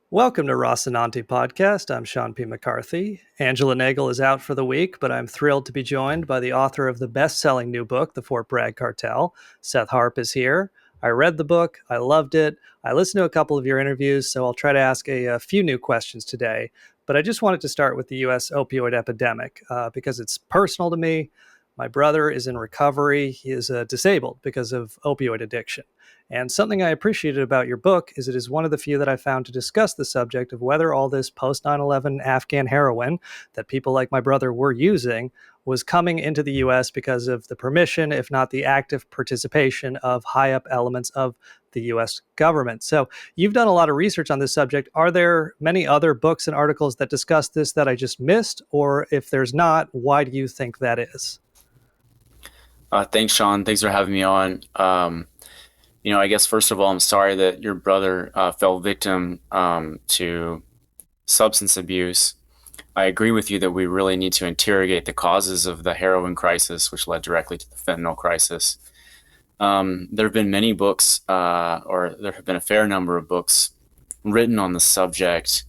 Welcome to Rocinante Podcast. I'm Sean P. McCarthy. Angela Nagel is out for the week, but I'm thrilled to be joined by the author of the best-selling new book, The Fort Bragg Cartel. Seth Harp is here. I read the book. I loved it. I listened to a couple of your interviews, so I'll try to ask a few new questions today. But I just wanted to start with the U.S. opioid epidemic because it's personal to me. My brother is in recovery. He is disabled because of opioid addiction. And something I appreciated about your book is it is one of the few that I found to discuss the subject of whether all this post 9/11 Afghan heroin that people like my brother were using was coming into the US because of the permission, if not the active participation of high up elements of the US government. So you've done a lot of research on this subject. Are there many other books and articles that discuss this that I just missed? Or if there's not, why do you think that is? Thanks, Sean. Thanks for having me on. I guess first of all, I'm sorry that your brother fell victim to substance abuse. I agree with you that we really need to interrogate the causes of the heroin crisis, which led directly to the fentanyl crisis. There have been many books, or there have been a fair number of books written on the subject.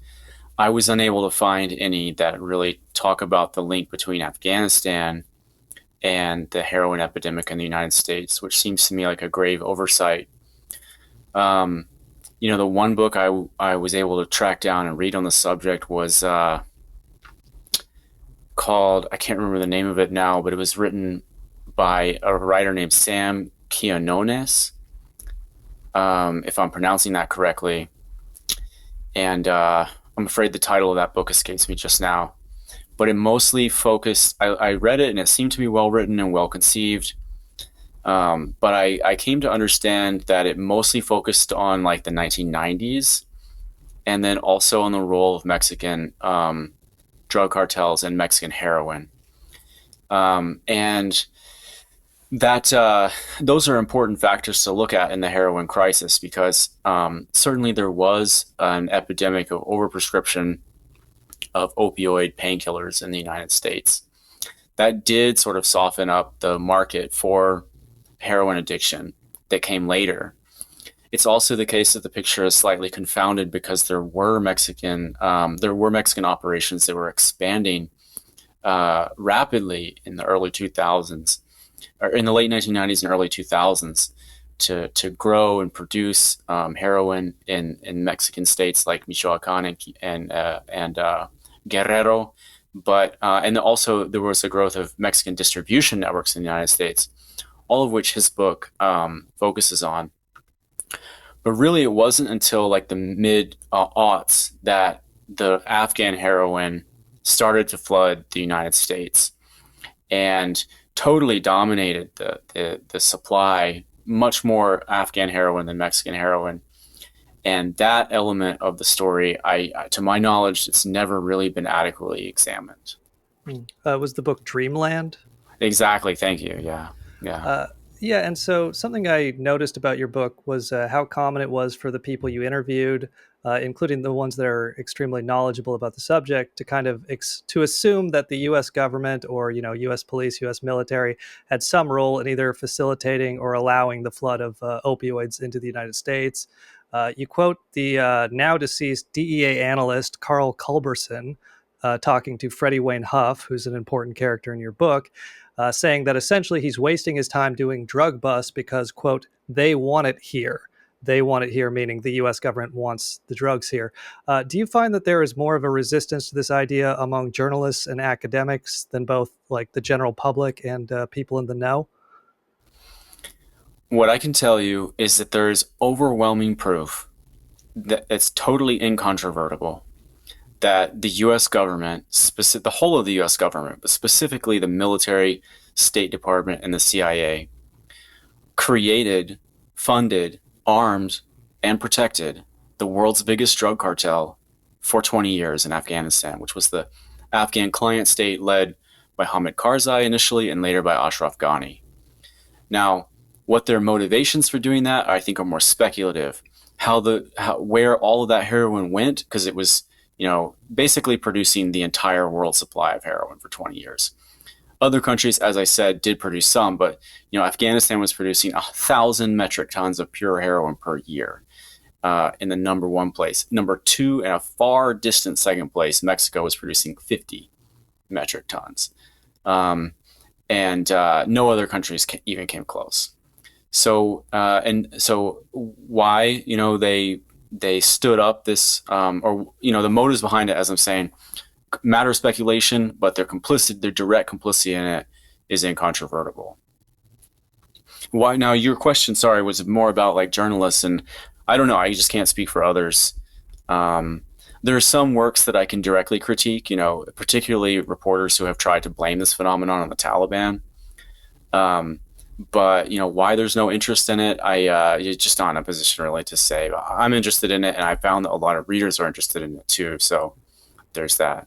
I was unable to find any that really talk about the link between Afghanistan and the heroin epidemic in the United States, which seems to me like a grave oversight. The one book I was able to track down and read on the subject was called, I can't remember the name of it now, but it was written by a writer named Sam Quinones, if I'm pronouncing that correctly. And I'm afraid the title of that book escapes me just now. But it mostly focused, I read it and it seemed to be well written and well conceived. But I came to understand that it mostly focused on like the 1990s and then also on the role of Mexican drug cartels and Mexican heroin. And that those are important factors to look at in the heroin crisis because certainly there was an epidemic of overprescription of opioid painkillers in the United States. That did sort of soften up the market for heroin addiction that came later. It's also the case that the picture is slightly confounded because there were Mexican operations that were expanding rapidly in the early 2000s, or in the late 1990s and early 2000s, to grow and produce heroin in Mexican states like Michoacan and Guerrero, and also there was a growth of Mexican distribution networks in the United States, all of which his book focuses on. But really, it wasn't until like the mid aughts that the Afghan heroin started to flood the United States and totally dominated the supply, much more Afghan heroin than Mexican heroin. And that element of the story, to my knowledge, it's never really been adequately examined. Was the book Dreamland? Exactly. Thank you. Yeah. Yeah. Uh, yeah, and so something I noticed about your book was how common it was for the people you interviewed, including the ones that are extremely knowledgeable about the subject, to kind of to assume that the U.S. government or U.S. police, U.S. military had some role in either facilitating or allowing the flood of opioids into the United States. You quote the now deceased DEA analyst Carl Culberson talking to Freddie Wayne Huff, who's an important character in your book, saying that essentially he's wasting his time doing drug busts because, quote, they want it here. They want it here, meaning the U.S. government wants the drugs here. Do you find that there is more of a resistance to this idea among journalists and academics than both like the general public and people in the know? What I can tell you is that there is overwhelming proof that it's totally incontrovertible that the U.S. government, the whole of the U.S. government, but specifically the military, State Department, and the CIA, created, funded, armed, and protected the world's biggest drug cartel for 20 years in Afghanistan, which was the Afghan client state led by Hamid Karzai initially and later by Ashraf Ghani. Now, what their motivations for doing that, I think, are more speculative. Where all of that heroin went, because it was basically producing the entire world supply of heroin for 20 years. Other countries, as I said, did produce some, but Afghanistan was producing 1,000 metric tons of pure heroin per year. in the number one place. Number two, in a far distant second place, Mexico was producing 50 metric tons. And no other countries even came close. So why they stood up this or the motives behind it, as I'm saying, matter of speculation, but their direct complicity in it is incontrovertible. Why now? Your question, sorry, was more about like journalists, and I don't know. I just can't speak for others. Um, there are some works that I can directly critique, particularly reporters who have tried to blame this phenomenon on the Taliban. Um, but why there's no interest in it, you're just not in a position really to say. I'm interested in it, and I found that a lot of readers are interested in it too. So there's that.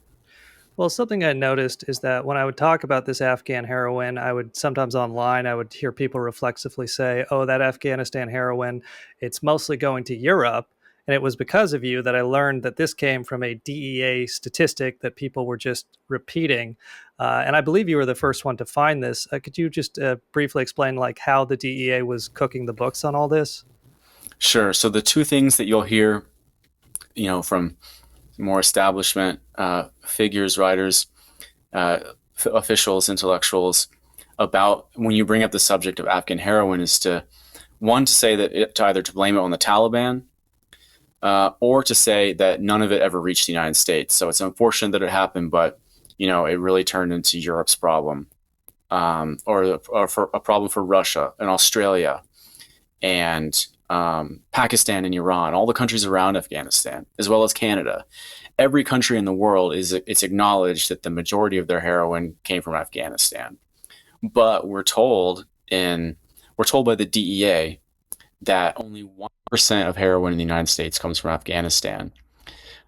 Well, something I noticed is that when I would talk about this Afghan heroin, I would sometimes online, I would hear people reflexively say, oh, that Afghanistan heroin, it's mostly going to Europe. And it was because of you that I learned that this came from a DEA statistic that people were just repeating. And I believe you were the first one to find this. Could you just briefly explain like how the DEA was cooking the books on all this? Sure. So the two things that you'll hear, from more establishment figures, writers, officials, intellectuals about when you bring up the subject of Afghan heroin is to say that to either to blame it on the Taliban or to say that none of it ever reached the United States. So it's unfortunate that it happened, but it really turned into Europe's problem, or for a problem for Russia and Australia and Pakistan and Iran, all the countries around Afghanistan, as well as Canada. Every country in the world it's acknowledged that the majority of their heroin came from Afghanistan. But we're told by the DEA that only 1% of heroin in the United States comes from Afghanistan.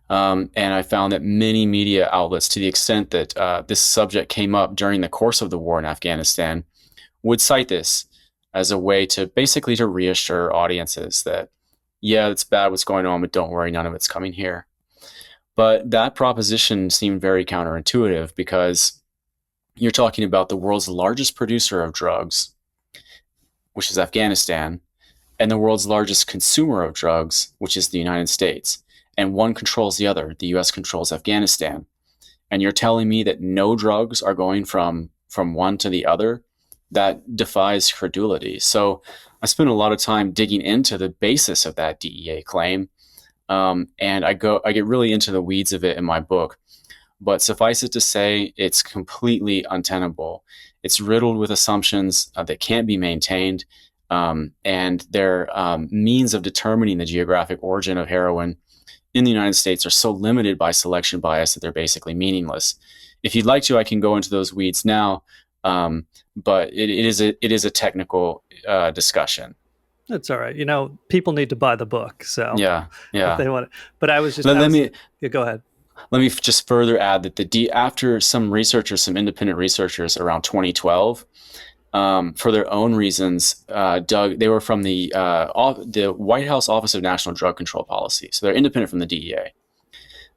And I found that many media outlets, to the extent that this subject came up during the course of the war in Afghanistan, would cite this as a way to basically to reassure audiences that, yeah, it's bad what's going on, but don't worry, none of it's coming here. But that proposition seemed very counterintuitive because you're talking about the world's largest producer of drugs, which is Afghanistan, and the world's largest consumer of drugs, which is the United States. And one controls the other. The US controls Afghanistan. And you're telling me that no drugs are going from one to the other? That defies credulity. So I spent a lot of time digging into the basis of that DEA claim. And I get really into the weeds of it in my book. But suffice it to say, it's completely untenable. It's riddled with assumptions that can't be maintained. And their means of determining the geographic origin of heroin in the United States are so limited by selection bias that they're basically meaningless. If you'd like to, I can go into those weeds now, but it is a technical discussion. That's all right. People need to buy the book. So Yeah, if yeah. they want it, but Let, let me yeah, go ahead. let me just further add that after some independent researchers around 2012, for their own reasons, they were from the White House Office of National Drug Control Policy, so they're independent from the DEA.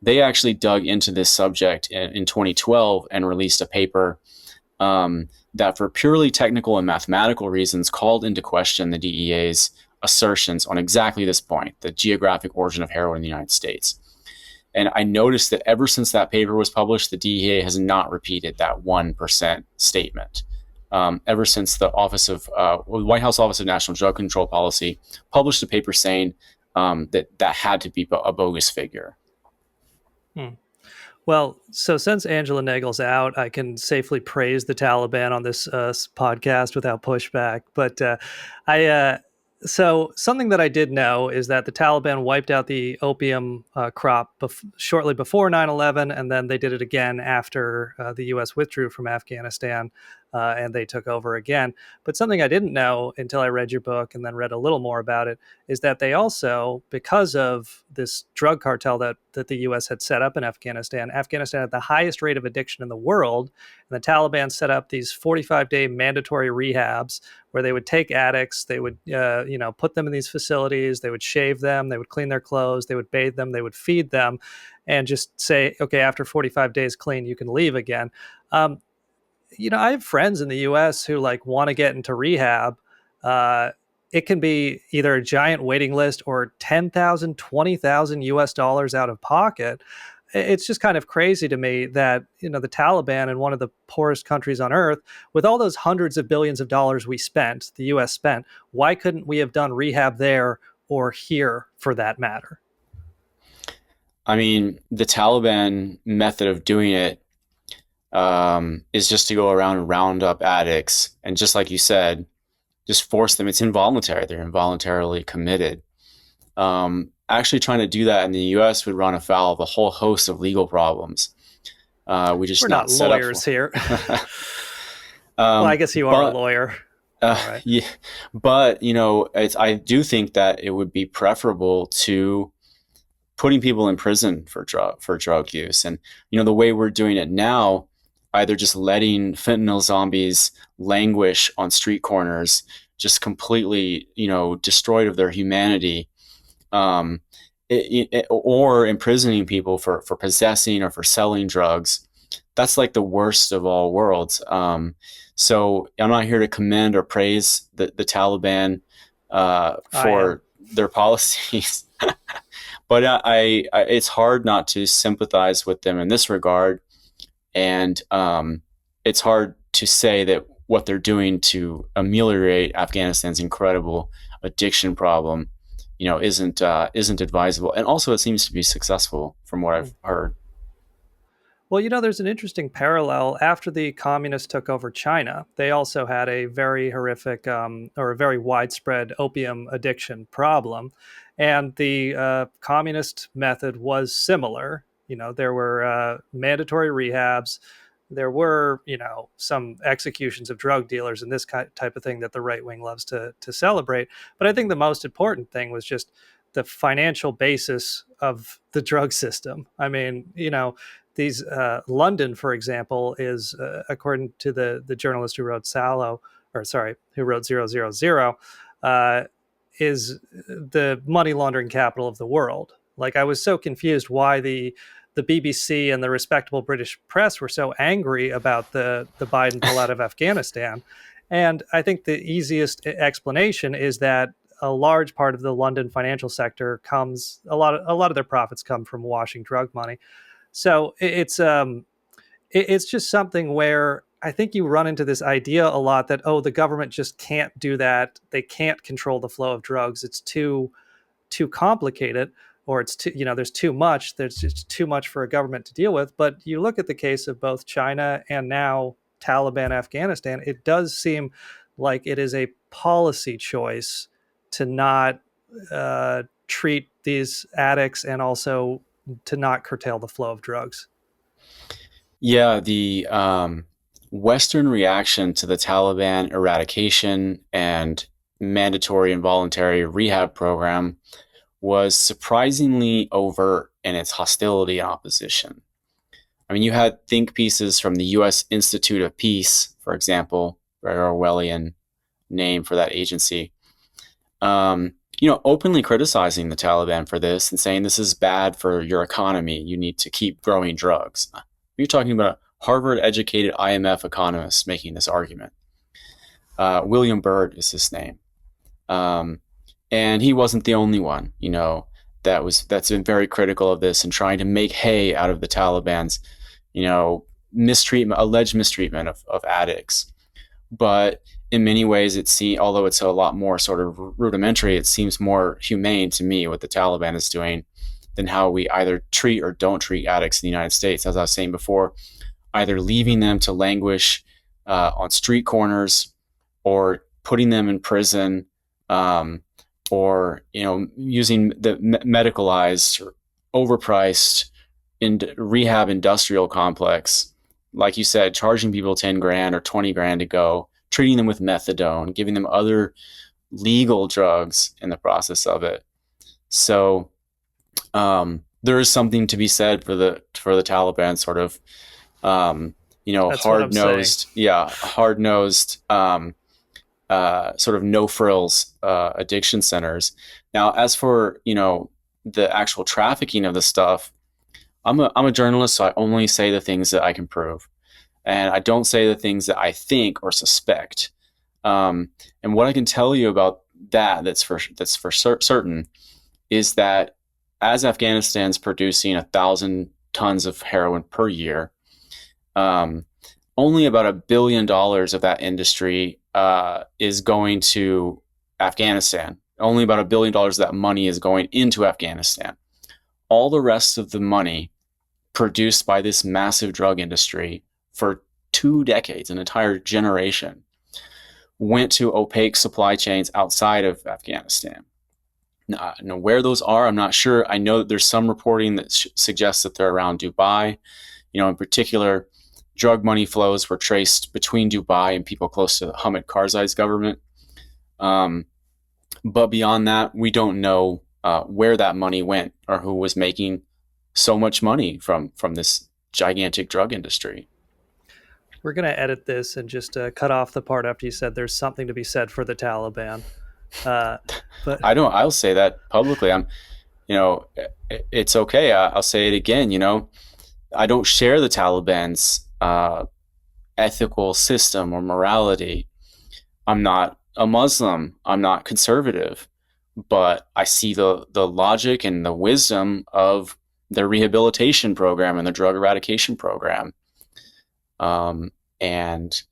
They actually dug into this subject in 2012 and released a paper that, for purely technical and mathematical reasons, called into question the DEA's assertions on exactly this point, the geographic origin of heroin in the United States. And I noticed that ever since that paper was published, the DEA has not repeated that 1% statement. Ever since the White House Office of National Drug Control Policy published a paper saying that had to be a bogus figure. Hmm. Well, so since Angela Nagel's out, I can safely praise the Taliban on this podcast without pushback. But I, so something that I did know is that the Taliban wiped out the opium crop shortly before 9/11, and then they did it again after the U.S. withdrew from Afghanistan. And they took over again. But something I didn't know until I read your book and then read a little more about it is that they also, because of this drug cartel that the U.S. had set up in Afghanistan, Afghanistan had the highest rate of addiction in the world. And the Taliban set up these 45-day mandatory rehabs where they would take addicts, they would put them in these facilities, they would shave them, they would clean their clothes, they would bathe them, they would feed them, and just say, okay, after 45 days clean, you can leave again. I have friends in the U.S. who like want to get into rehab. it can be either a giant waiting list or 10,000, 20,000 US dollars out of pocket. It's just kind of crazy to me that, the Taliban in one of the poorest countries on earth, with all those hundreds of billions of dollars we spent, the US spent, why couldn't we have done rehab there or here for that matter? I mean, the Taliban method of doing it is just to go around and round up addicts, and just like you said, just force them. It's involuntary. They're involuntarily committed. Actually, trying to do that in the U.S. would run afoul of a whole host of legal problems. We We're just not not set up lawyers for. here. Well, I guess you are a But lawyer. All right. yeah, but I do think that it would be preferable to putting people in prison for drug use, and the way we're doing it now, either just letting fentanyl zombies languish on street corners, just completely destroyed of their humanity, um, or imprisoning people for possessing or for selling drugs. That's like the worst of all worlds. So I'm not here to commend or praise the Taliban I am. for their policies, but it's hard not to sympathize with them in this regard, and it's hard to say that what they're doing to ameliorate Afghanistan's incredible addiction problem, isn't advisable. And also, it seems to be successful from what I've heard. Well, there's an interesting parallel. After the communists took over China, they also had a very horrific or a very widespread opium addiction problem. And the communist method was similar. There were mandatory rehabs. There were, some executions of drug dealers and this type of thing that the right wing loves to celebrate. But I think the most important thing was just the financial basis of the drug system. I mean, these London, for example, is according to the journalist who wrote who wrote 000, uh, is the money laundering capital of the world. Like, I was so confused why the BBC and the respectable British press were so angry about the Biden pullout of Afghanistan. And I think the easiest explanation is that a large part of the London financial sector a lot of their profits come from washing drug money. So it's just something where I think you run into this idea a lot that, the government just can't do that. They can't control the flow of drugs. It's too complicated, or it's too, there's too much. There's just too much for a government to deal with. But you look at the case of both China and now Taliban Afghanistan, it does seem like it is a policy choice to not treat these addicts and also to not curtail the flow of drugs. Yeah, the Western reaction to the Taliban eradication and mandatory and voluntary rehab program was surprisingly overt in its hostility and opposition. I mean, you had think pieces from the U.S. Institute of Peace, for example, very Orwellian name for that agency, openly criticizing the Taliban for this and saying this is bad for your economy. You need to keep growing drugs. You're talking about a Harvard-educated IMF economist making this argument. William Byrd is his name. And he wasn't the only one, that's been very critical of this and trying to make hay out of the Taliban's, alleged mistreatment of addicts. But in many ways, although it's a lot more sort of rudimentary, it seems more humane to me what the Taliban is doing than how we either treat or don't treat addicts in the United States. As I was saying before, either leaving them to languish on street corners, or putting them in prison, or using the medicalized or overpriced rehab industrial complex, like you said, charging people 10 grand or 20 grand to go, treating them with methadone, giving them other legal drugs in the process of it. So there is something to be said for the Taliban sort of hard nosed sort of no frills addiction centers. Now, as for the actual trafficking of the stuff, I'm a journalist, so I only say the things that I can prove, and I don't say the things that I think or suspect. And what I can tell you about certain is that as Afghanistan's producing 1,000 tons of heroin per year, um, only about $1 billion of that industry is going to Afghanistan. Only about $1 billion of that money is going into Afghanistan. All the rest of the money produced by this massive drug industry for 2 decades, an entire generation, went to opaque supply chains outside of Afghanistan. Now, where those are, I'm not sure. I know that there's some reporting that suggests that they're around Dubai. In particular, drug money flows were traced between Dubai and people close to Hamid Karzai's government. But beyond that, we don't know where that money went or who was making so much money from this gigantic drug industry. We're going to edit this and just cut off the part after you said there's something to be said for the Taliban. Uh, but I'll say that publicly. It's okay. I'll say it again. I don't share the Taliban's ethical system or morality. I'm not a Muslim. I'm not conservative, but I see the logic and the wisdom of their rehabilitation program and the drug eradication program. And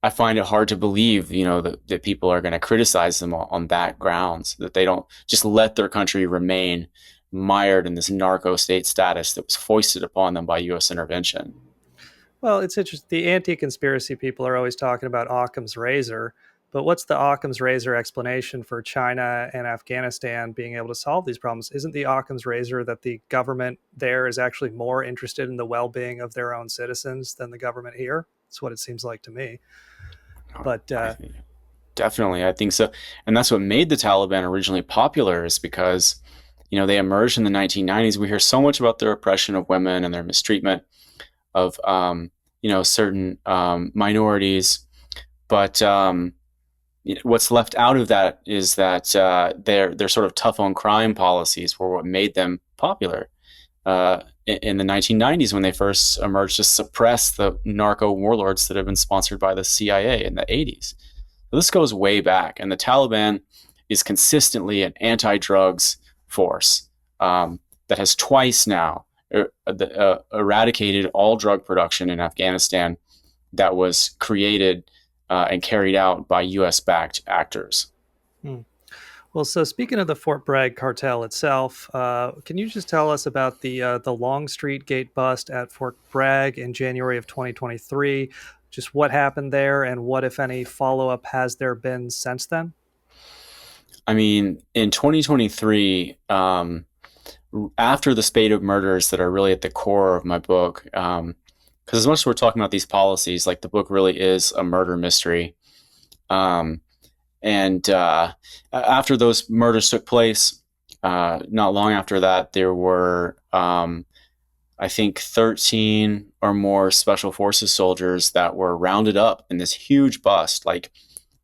I find it hard to believe, that people are going to criticize them on that grounds, that they don't just let their country remain mired in this narco state status that was foisted upon them by U.S. intervention. Well, it's interesting. The anti-conspiracy people are always talking about Occam's razor, but what's the Occam's razor explanation for China and Afghanistan being able to solve these problems? Isn't the Occam's razor that the government there is actually more interested in the well-being of their own citizens than the government here? That's what it seems like to me. But Definitely, I think so. And that's what made the Taliban originally popular, is because, they emerged in the 1990s. We hear so much about their oppression of women and their mistreatment of, certain minorities. But what's left out of that is that their sort of tough on crime policies were what made them popular. In the 1990s, when they first emerged to suppress the narco warlords that had been sponsored by the CIA in the 80s. So this goes way back, and the Taliban is consistently an anti-drugs force that has twice now eradicated all drug production in Afghanistan that was created and carried out by U.S.-backed actors. Well, so speaking of the Fort Bragg cartel itself, can you just tell us about the Longstreet Gate bust at Fort Bragg in January of 2023? Just what happened there, and what, if any, follow-up has there been since then? I mean, in 2023, after the spate of murders that are really at the core of my book, because as much as we're talking about these policies, like, the book really is a murder mystery. And after those murders took place, not long after that, there were, I think, 13 or more Special Forces soldiers that were rounded up in this huge bust. Like,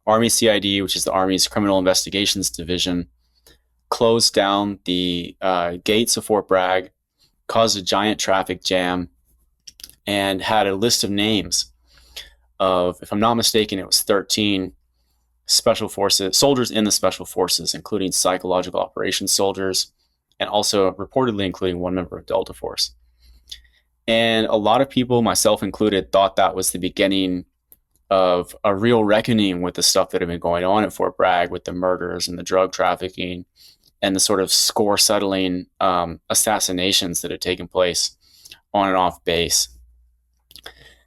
Army CID, which is the Army's Criminal Investigations Division, closed down the gates of Fort Bragg, caused a giant traffic jam, and had a list of names of, if I'm not mistaken, it was 13 Special Forces soldiers in the Special Forces, including psychological operations soldiers, and also reportedly including one member of Delta Force. And a lot of people, myself included, thought that was the beginning of a real reckoning with the stuff that had been going on at Fort Bragg, with the murders and the drug trafficking and the sort of score settling assassinations that had taken place on and off base.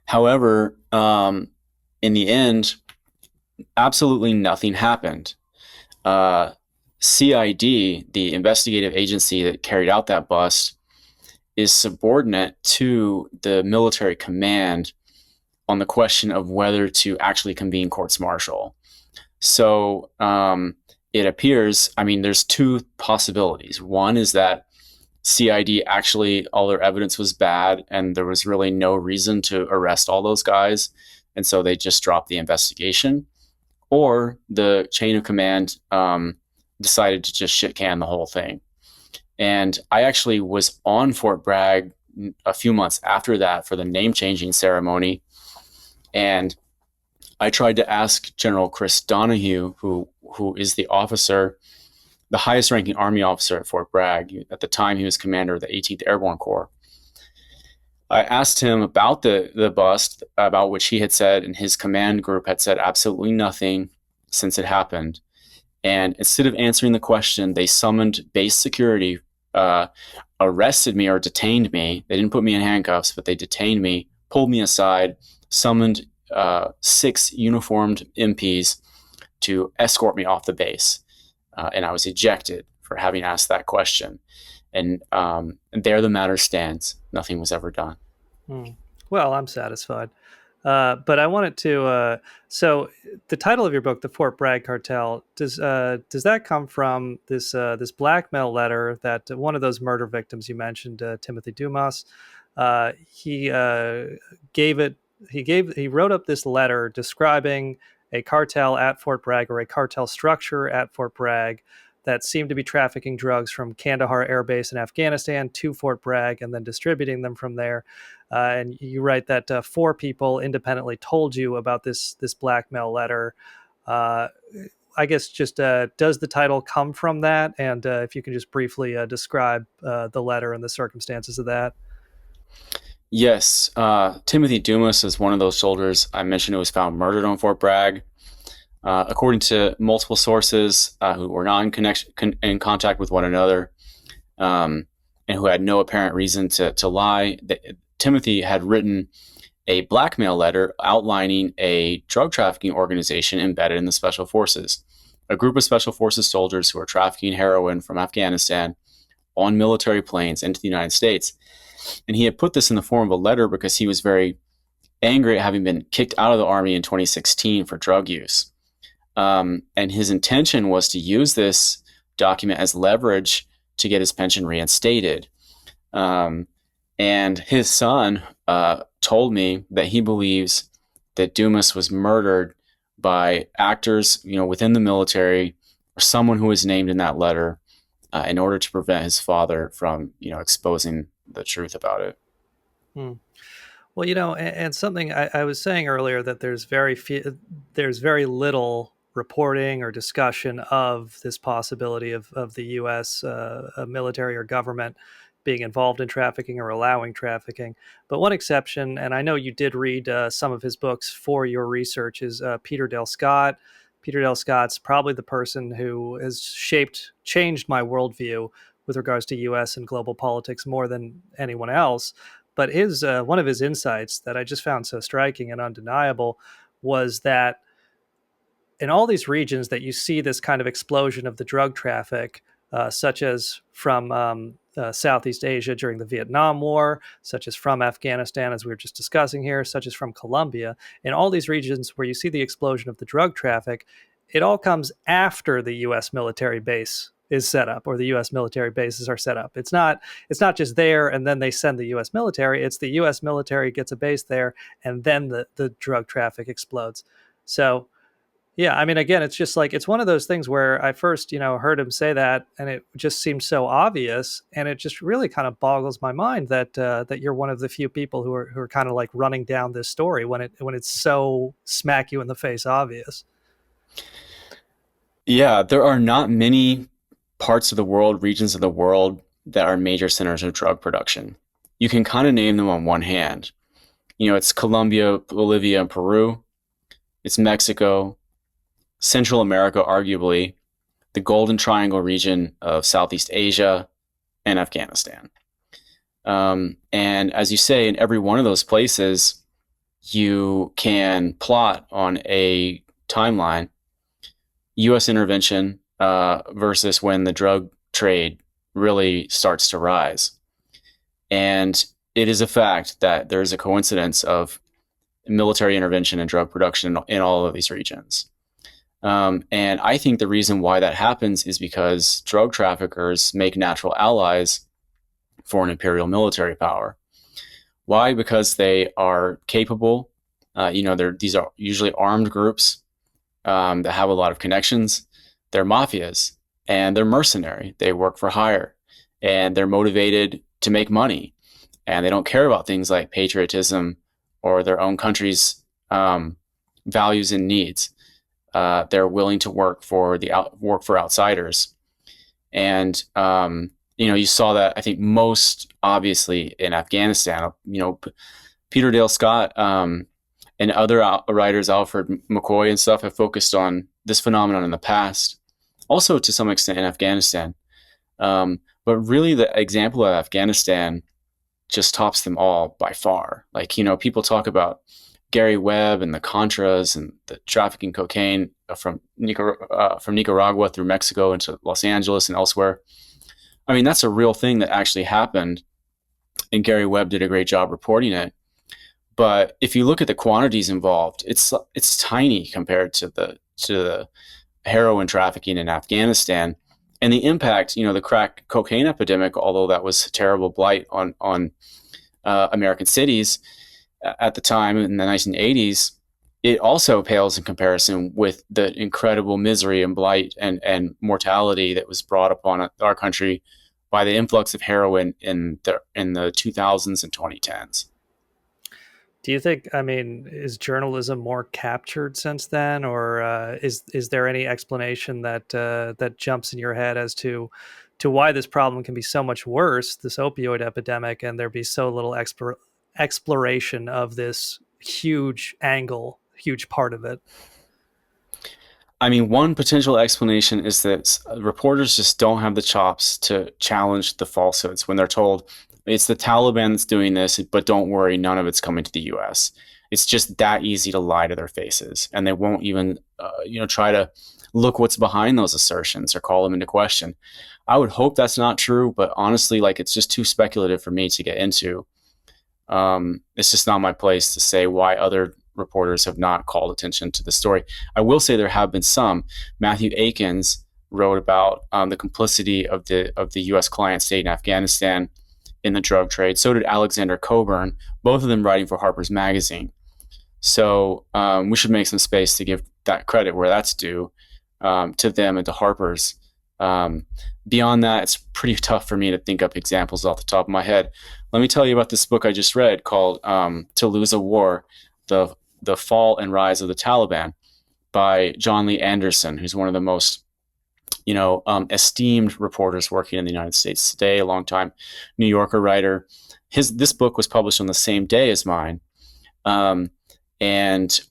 However, in the end, absolutely nothing happened. CID, the investigative agency that carried out that bust, is subordinate to the military command on the question of whether to actually convene courts martial. So it appears, there's two possibilities. One is that CID actually, all their evidence was bad and there was really no reason to arrest all those guys, and so they just dropped the investigation. Or the chain of command decided to just shit can the whole thing. And I actually was on Fort Bragg a few months after that for the name changing ceremony. And I tried to ask General Chris Donahue, who is the officer, the highest ranking Army officer at Fort Bragg. At the time, he was commander of the 18th Airborne Corps. I asked him about the bust, about which he had said, and his command group had said absolutely nothing since it happened. And instead of answering the question, they summoned base security, uh, arrested me or detained me. They didn't put me in handcuffs, but they detained me, pulled me aside, summoned 6 uniformed MPs to escort me off the base. And I was ejected for having asked that question. And there the matter stands. Nothing was ever done. Hmm. Well, I'm satisfied. But I wanted to. So, the title of your book, "The Fort Bragg Cartel," does that come from this blackmail letter that one of those murder victims you mentioned, Timothy Dumas, he gave it. He wrote up this letter describing a cartel at Fort Bragg, or a cartel structure at Fort Bragg, that seemed to be trafficking drugs from Kandahar Air Base in Afghanistan to Fort Bragg and then distributing them from there. And you write that 4 people independently told you about this blackmail letter. Uh, I guess just does the title come from that? And if you can just briefly describe the letter and the circumstances of that. Yes, Timothy Dumas is one of those soldiers I mentioned who was found murdered on Fort Bragg. According to multiple sources who were not in contact with one another, and who had no apparent reason to lie, Timothy had written a blackmail letter outlining a drug trafficking organization embedded in the Special Forces, a group of Special Forces soldiers who were trafficking heroin from Afghanistan on military planes into the United States. And he had put this in the form of a letter because he was very angry at having been kicked out of the Army in 2016 for drug use. And his intention was to use this document as leverage to get his pension reinstated. And his son told me that he believes that Dumas was murdered by actors, within the military or someone who was named in that letter, in order to prevent his father from, exposing the truth about it. Hmm. Well, and something I was saying earlier, that there's very little reporting or discussion of this possibility of the U.S. Military or government being involved in trafficking or allowing trafficking. But one exception, and I know you did read some of his books for your research, is Peter Dale Scott. Peter Dale Scott's probably the person who has changed my worldview with regards to U.S. and global politics more than anyone else. But his one of his insights that I just found so striking and undeniable was that in all these regions that you see this kind of explosion of the drug traffic, such as from Southeast Asia during the Vietnam War, such as from Afghanistan, as we were just discussing here, such as from Colombia, in all these regions where you see the explosion of the drug traffic, it all comes after the U.S. military base is set up, or the U.S. military bases are set up. It's not just there and then they send the U.S. military. It's the U.S. military gets a base there, and then the drug traffic explodes. So yeah, I mean, again, it's just like it's one of those things where I first, heard him say that, and it just seemed so obvious, and it just really kind of boggles my mind that you're one of the few people who are kind of like running down this story when it's so smack you in the face obvious. Yeah, there are not many parts of the world, regions of the world that are major centers of drug production. You can kind of name them on one hand. It's Colombia, Bolivia, and Peru. It's Mexico, Central America, arguably, the Golden Triangle region of Southeast Asia, and Afghanistan. And as you say, in every one of those places, you can plot on a timeline U.S. intervention versus when the drug trade really starts to rise. And it is a fact that there is a coincidence of military intervention and drug production in all of these regions. And I think the reason why that happens is because drug traffickers make natural allies for an imperial military power. Why? Because they are capable. These are usually armed groups that have a lot of connections. They're mafias and they're mercenary. They work for hire and they're motivated to make money. And they don't care about things like patriotism or their own country's values and needs. They're willing to work for outsiders, and you saw that, I think, most obviously in Afghanistan. Peter Dale Scott and other writers, Alfred McCoy and stuff, have focused on this phenomenon in the past, also to some extent in Afghanistan. But really, the example of Afghanistan just tops them all by far. Like, people talk about Gary Webb and the Contras and the trafficking cocaine from Nicaragua through Mexico into Los Angeles and elsewhere. I mean, that's a real thing that actually happened, and Gary Webb did a great job reporting it. But if you look at the quantities involved, it's tiny compared to the heroin trafficking in Afghanistan, and the impact. The crack cocaine epidemic, although that was a terrible blight on American cities at the time in the 1980s, it also pales in comparison with the incredible misery and blight and mortality that was brought upon our country by the influx of heroin in the 2000s and 2010s. Do you think, I mean, is journalism more captured since then, or is there any explanation that jumps in your head as to why this problem can be so much worse, this opioid epidemic, and there be so little exploration of this huge angle, huge part of it? I mean, one potential explanation is that reporters just don't have the chops to challenge the falsehoods when they're told it's the Taliban that's doing this, but don't worry, none of it's coming to the U.S. It's just that easy to lie to their faces, and they won't even, try to look what's behind those assertions or call them into question. I would hope that's not true, but honestly, like, it's just too speculative for me to get into. It's just not my place to say why other reporters have not called attention to the story. I will say there have been some. Matthew Akins wrote about the complicity of the U.S. client state in Afghanistan in the drug trade. So did Alexander Coburn, both of them writing for Harper's Magazine. So we should make some space to give that credit where that's due, to them and to Harper's. Beyond that, it's pretty tough for me to think up examples off the top of my head. Let me tell you about this book I just read called "To Lose a War: The Fall and Rise of the Taliban" by John Lee Anderson, who's one of the most esteemed reporters working in the United States today, a longtime New Yorker writer. This book was published on the same day as mine, and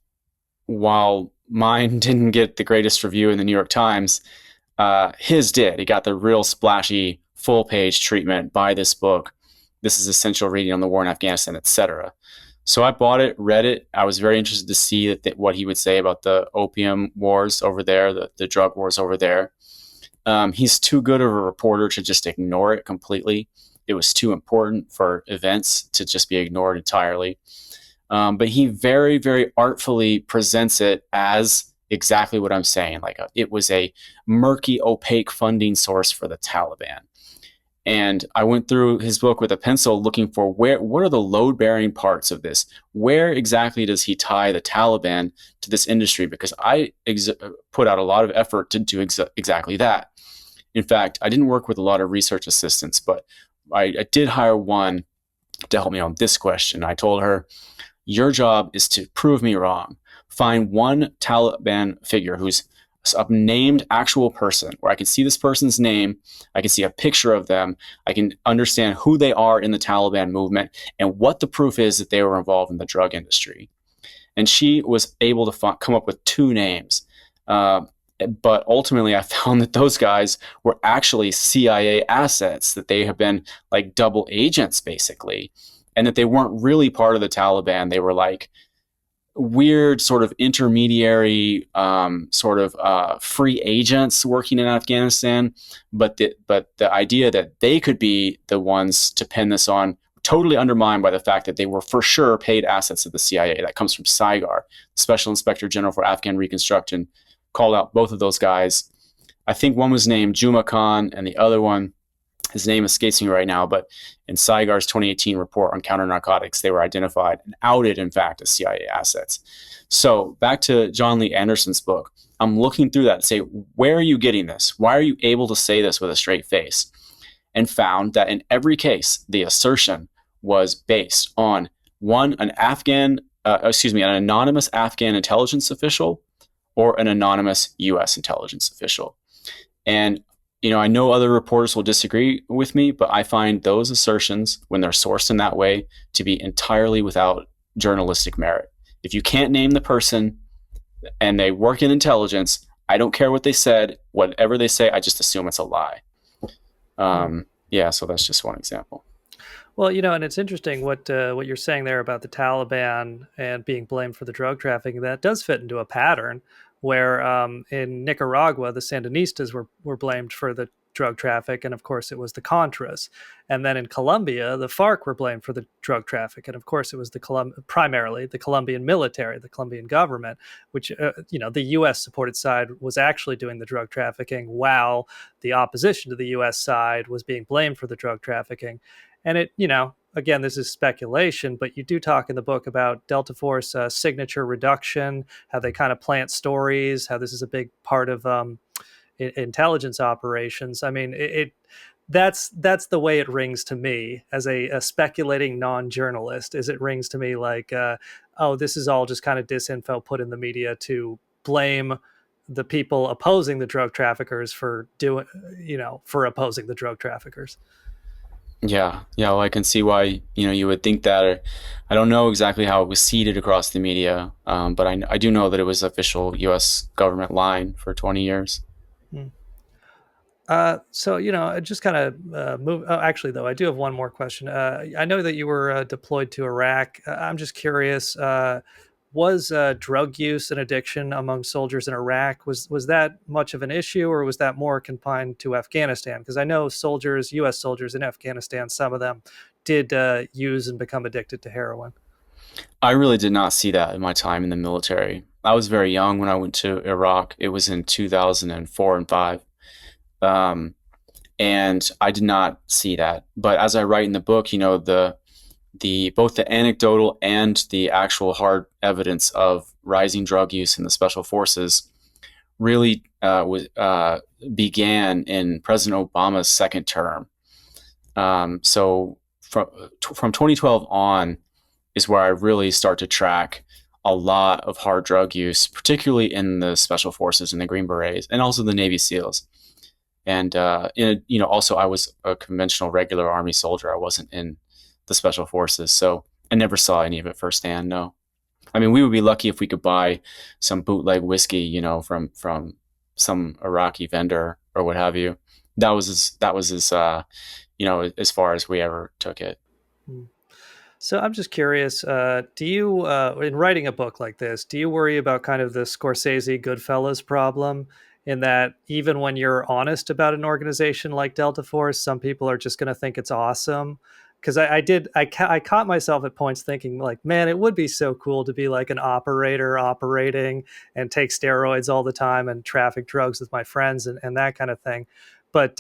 while mine didn't get the greatest review in the New York Times, his did. He got the real splashy full-page treatment by this book. This is essential reading on the war in Afghanistan, etc. So I bought it, read it. I was very interested to see what he would say about the opium wars over there, the drug wars over there. He's too good of a reporter to just ignore it completely. It was too important for events to just be ignored entirely. But he very, very artfully presents it as exactly what I'm saying. Like, it was a murky, opaque funding source for the Taliban. And I went through his book with a pencil looking for what are the load-bearing parts of this? Where exactly does he tie the Taliban to this industry? Because I put out a lot of effort to do exactly that. In fact, I didn't work with a lot of research assistants, but I did hire one to help me on this question. I told her, your job is to prove me wrong. Find one Taliban figure who's a named actual person, where I can see this person's name, I can see a picture of them, I can understand who they are in the Taliban movement and what the proof is that they were involved in the drug industry. And she was able to come up with two names. But ultimately, I found that those guys were actually CIA assets, that they have been like double agents, basically, and that they weren't really part of the Taliban. They were like weird sort of intermediary free agents working in Afghanistan, but the idea that they could be the ones to pin this on totally undermined by the fact that they were for sure paid assets of the CIA. That comes from Saigar, Special Inspector General for Afghan Reconstruction, called out both of those guys. I think one was named Juma Khan, and the other one, his name escapes me right now, but in Saigar's 2018 report on counter narcotics, they were identified and outed, in fact, as CIA assets. So back to John Lee Anderson's book, I'm looking through that and say, where are you getting this? Why are you able to say this with a straight face? And found that in every case, the assertion was based on, one, an Afghan an anonymous Afghan intelligence official or an anonymous U.S. intelligence official. And I know other reporters will disagree with me, but I find those assertions, when they're sourced in that way, to be entirely without journalistic merit. If you can't name the person and they work in intelligence, I don't care what they said. Whatever they say, I just assume it's a lie. Hmm. Yeah, so that's just one example. Well, and it's interesting what you're saying there about the Taliban and being blamed for the drug trafficking. That does fit into a pattern where in Nicaragua the Sandinistas were blamed for the drug traffic, and of course it was the Contras. And then in Colombia, the FARC were blamed for the drug traffic, and of course it was primarily the Colombian military, the Colombian government, which the U.S. supported side was actually doing the drug trafficking, while the opposition to the U.S. side was being blamed for the drug trafficking. And again, this is speculation, but you do talk in the book about Delta Force signature reduction, how they kind of plant stories, how this is a big part of intelligence operations. I mean, that's the way it rings to me as a speculating non-journalist. Is it rings to me like, oh, this is all just kind of disinfo put in the media to blame the people opposing the drug traffickers for for opposing the drug traffickers. Yeah, yeah. Well, I can see why you would think that. Or, I don't know exactly how it was seeded across the media, but I do know that it was official U.S. government line for 20 years. Hmm. So just kind of move. Oh, actually, though, I do have one more question. I know that you were deployed to Iraq. I'm just curious. Was drug use and addiction among soldiers in Iraq was that much of an issue, or was that more confined to Afghanistan? Because I know soldiers, U.S. soldiers in Afghanistan, some of them did use and become addicted to heroin. I really did not see that in my time in the military. I was very young when I went to Iraq. It was in 2004 and five. Um, and I did not see that. But as I write in the book, the both the anecdotal and the actual hard evidence of rising drug use in the special forces really began in President Obama's second term. So from 2012 on is where I really start to track a lot of hard drug use, particularly in the special forces and the Green Berets, and also the Navy SEALs. And also I was a conventional regular Army soldier. I wasn't in the special forces, so I never saw any of it firsthand. No, I mean we would be lucky if we could buy some bootleg whiskey, from some Iraqi vendor or what have you. That was as far as we ever took it. Hmm. So I'm just curious, do you, in writing a book like this, do you worry about kind of the Scorsese Goodfellas problem in that even when you're honest about an organization like Delta Force, some people are just going to think it's awesome? Because I caught myself at points thinking like, man, it would be so cool to be like an operator operating and take steroids all the time and traffic drugs with my friends and that kind of thing. But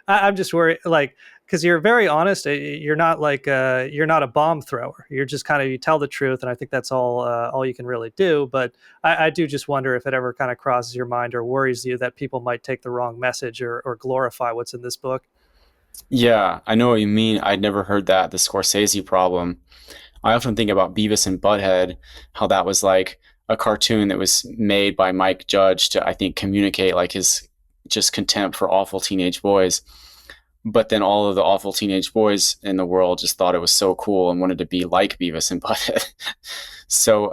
I'm just worried, like, because you're very honest. You're not like you're not a bomb thrower. You're just kind of you tell the truth, and I think that's all you can really do. But I do just wonder if it ever kind of crosses your mind or worries you that people might take the wrong message or glorify what's in this book. Yeah, I know what you mean. I'd never heard that, the Scorsese problem. I often think about Beavis and Butthead, how that was like a cartoon that was made by Mike Judge to, I think, communicate like his just contempt for awful teenage boys. But then all of the awful teenage boys in the world just thought it was so cool and wanted to be like Beavis and Butthead. So,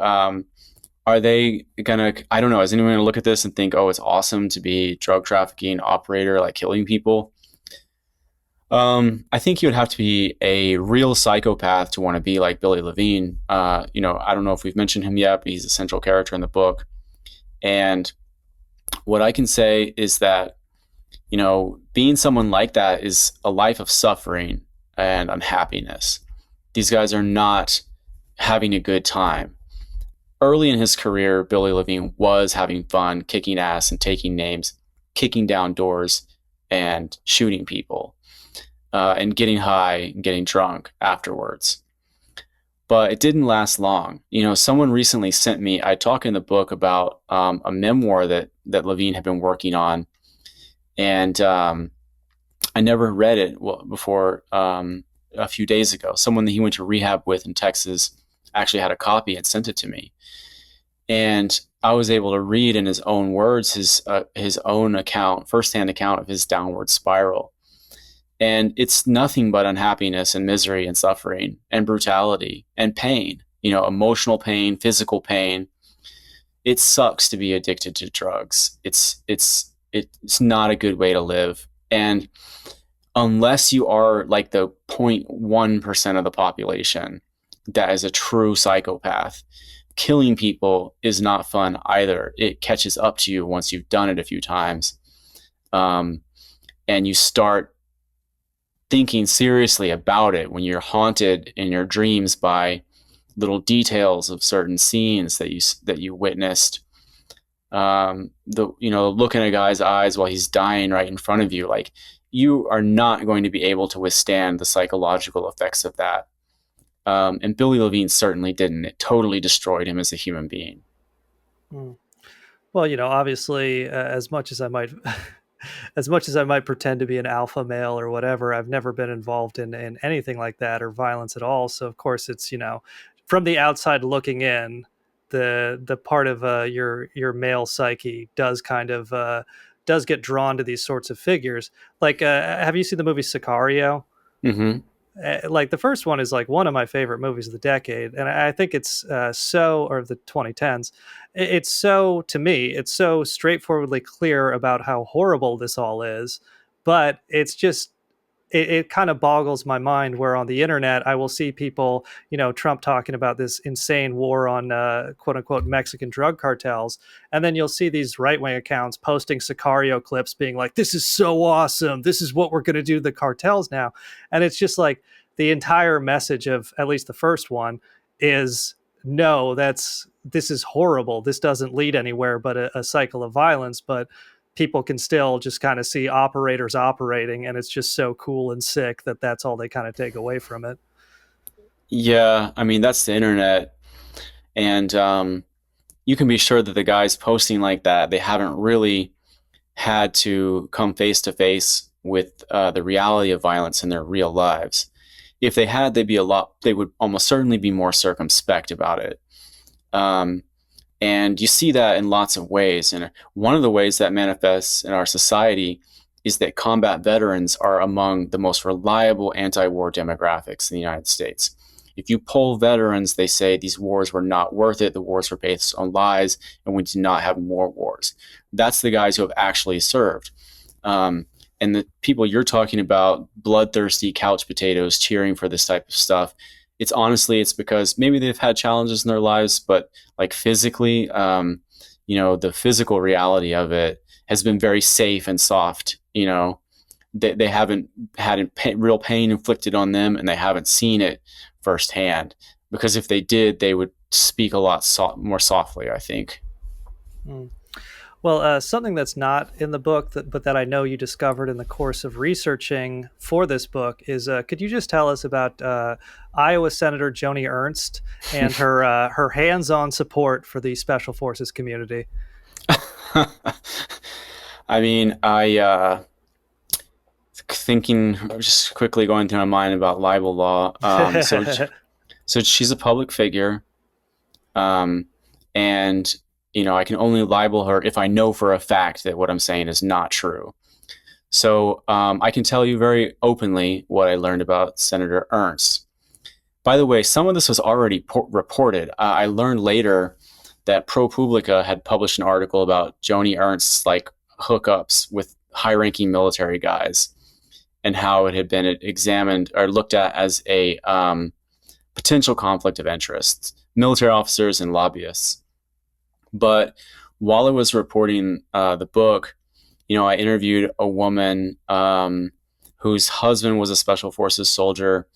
are they gonna? I don't know. Is anyone gonna look at this and think, "Oh, it's awesome to be drug trafficking operator, like killing people"? I think you would have to be a real psychopath to want to be like Billy Levine. I don't know if we've mentioned him yet, but he's a central character in the book. And what I can say is that, being someone like that is a life of suffering and unhappiness. These guys are not having a good time. Early in his career, Billy Levine was having fun, kicking ass and taking names, kicking down doors and shooting people, and getting high and getting drunk afterwards. But it didn't last long. Someone recently sent me, I talk in the book about a memoir that Levine had been working on. And I never read it before a few days ago. Someone that he went to rehab with in Texas actually had a copy and sent it to me. And I was able to read in his own words his own account, firsthand account of his downward spiral. And it's nothing but unhappiness and misery and suffering and brutality and pain, emotional pain, physical pain. It sucks to be addicted to drugs. It's not a good way to live. And unless you are like the 0.1% of the population that is a true psychopath, killing people is not fun either. It catches up to you once you've done it a few times. And you start thinking seriously about it when you're haunted in your dreams by little details of certain scenes that you witnessed. The look in a guy's eyes while he's dying right in front of you, like you are not going to be able to withstand the psychological effects of that. And Billy Levine certainly didn't. It totally destroyed him as a human being. Mm. Well, obviously, as much as I might, as much as I might pretend to be an alpha male or whatever, I've never been involved in anything like that or violence at all. So of course, it's from the outside looking in, the part of your male psyche does kind of does get drawn to these sorts of figures. Like, have you seen the movie Sicario? Mm-hmm. Like the first one is like one of my favorite movies of the decade, and I think it's or the 2010s. It's so, to me, it's so straightforwardly clear about how horrible this all is, but it's just it kind of boggles my mind where on the internet I will see people, Trump talking about this insane war on quote unquote Mexican drug cartels. And then you'll see these right wing accounts posting Sicario clips being like, this is so awesome. This is what we're going to do to the cartels now. And it's just like the entire message of at least the first one is no, this is horrible. This doesn't lead anywhere but a cycle of violence. But people can still just kind of see operators operating, and it's just so cool and sick that that's all they kind of take away from it. Yeah, I mean that's the internet, and you can be sure that the guys posting like that, they haven't really had to come face to face with the reality of violence in their real lives. If they had, they would almost certainly be more circumspect about it. Um, and you see that in lots of ways. And one of the ways that manifests in our society is that combat veterans are among the most reliable anti-war demographics in the United States. If you poll veterans, they say these wars were not worth it. The wars were based on lies, and we do not have more wars. That's the guys who have actually served. And the people you're talking about, bloodthirsty couch potatoes cheering for this type of stuff, it's because maybe they've had challenges in their lives, but like physically, the physical reality of it has been very safe and soft. They haven't had real pain inflicted on them, and they haven't seen it firsthand. Because if they did, they would speak a lot more softly, I think. Mm. Well, something that's not in the book, but that I know you discovered in the course of researching for this book is, could you just tell us about Iowa Senator Joni Ernst and her hands-on support for the Special Forces community? I mean, thinking just quickly going through my mind about libel law. So she's a public figure, and I can only libel her if I know for a fact that what I'm saying is not true. So I can tell you very openly what I learned about Senator Ernst. By the way, some of this was already reported. I learned later that ProPublica had published an article about Joni Ernst's like hookups with high-ranking military guys, and how it had been examined or looked at as a potential conflict of interest, military officers and lobbyists. But while I was reporting the book, I interviewed a woman whose husband was a Special Forces soldier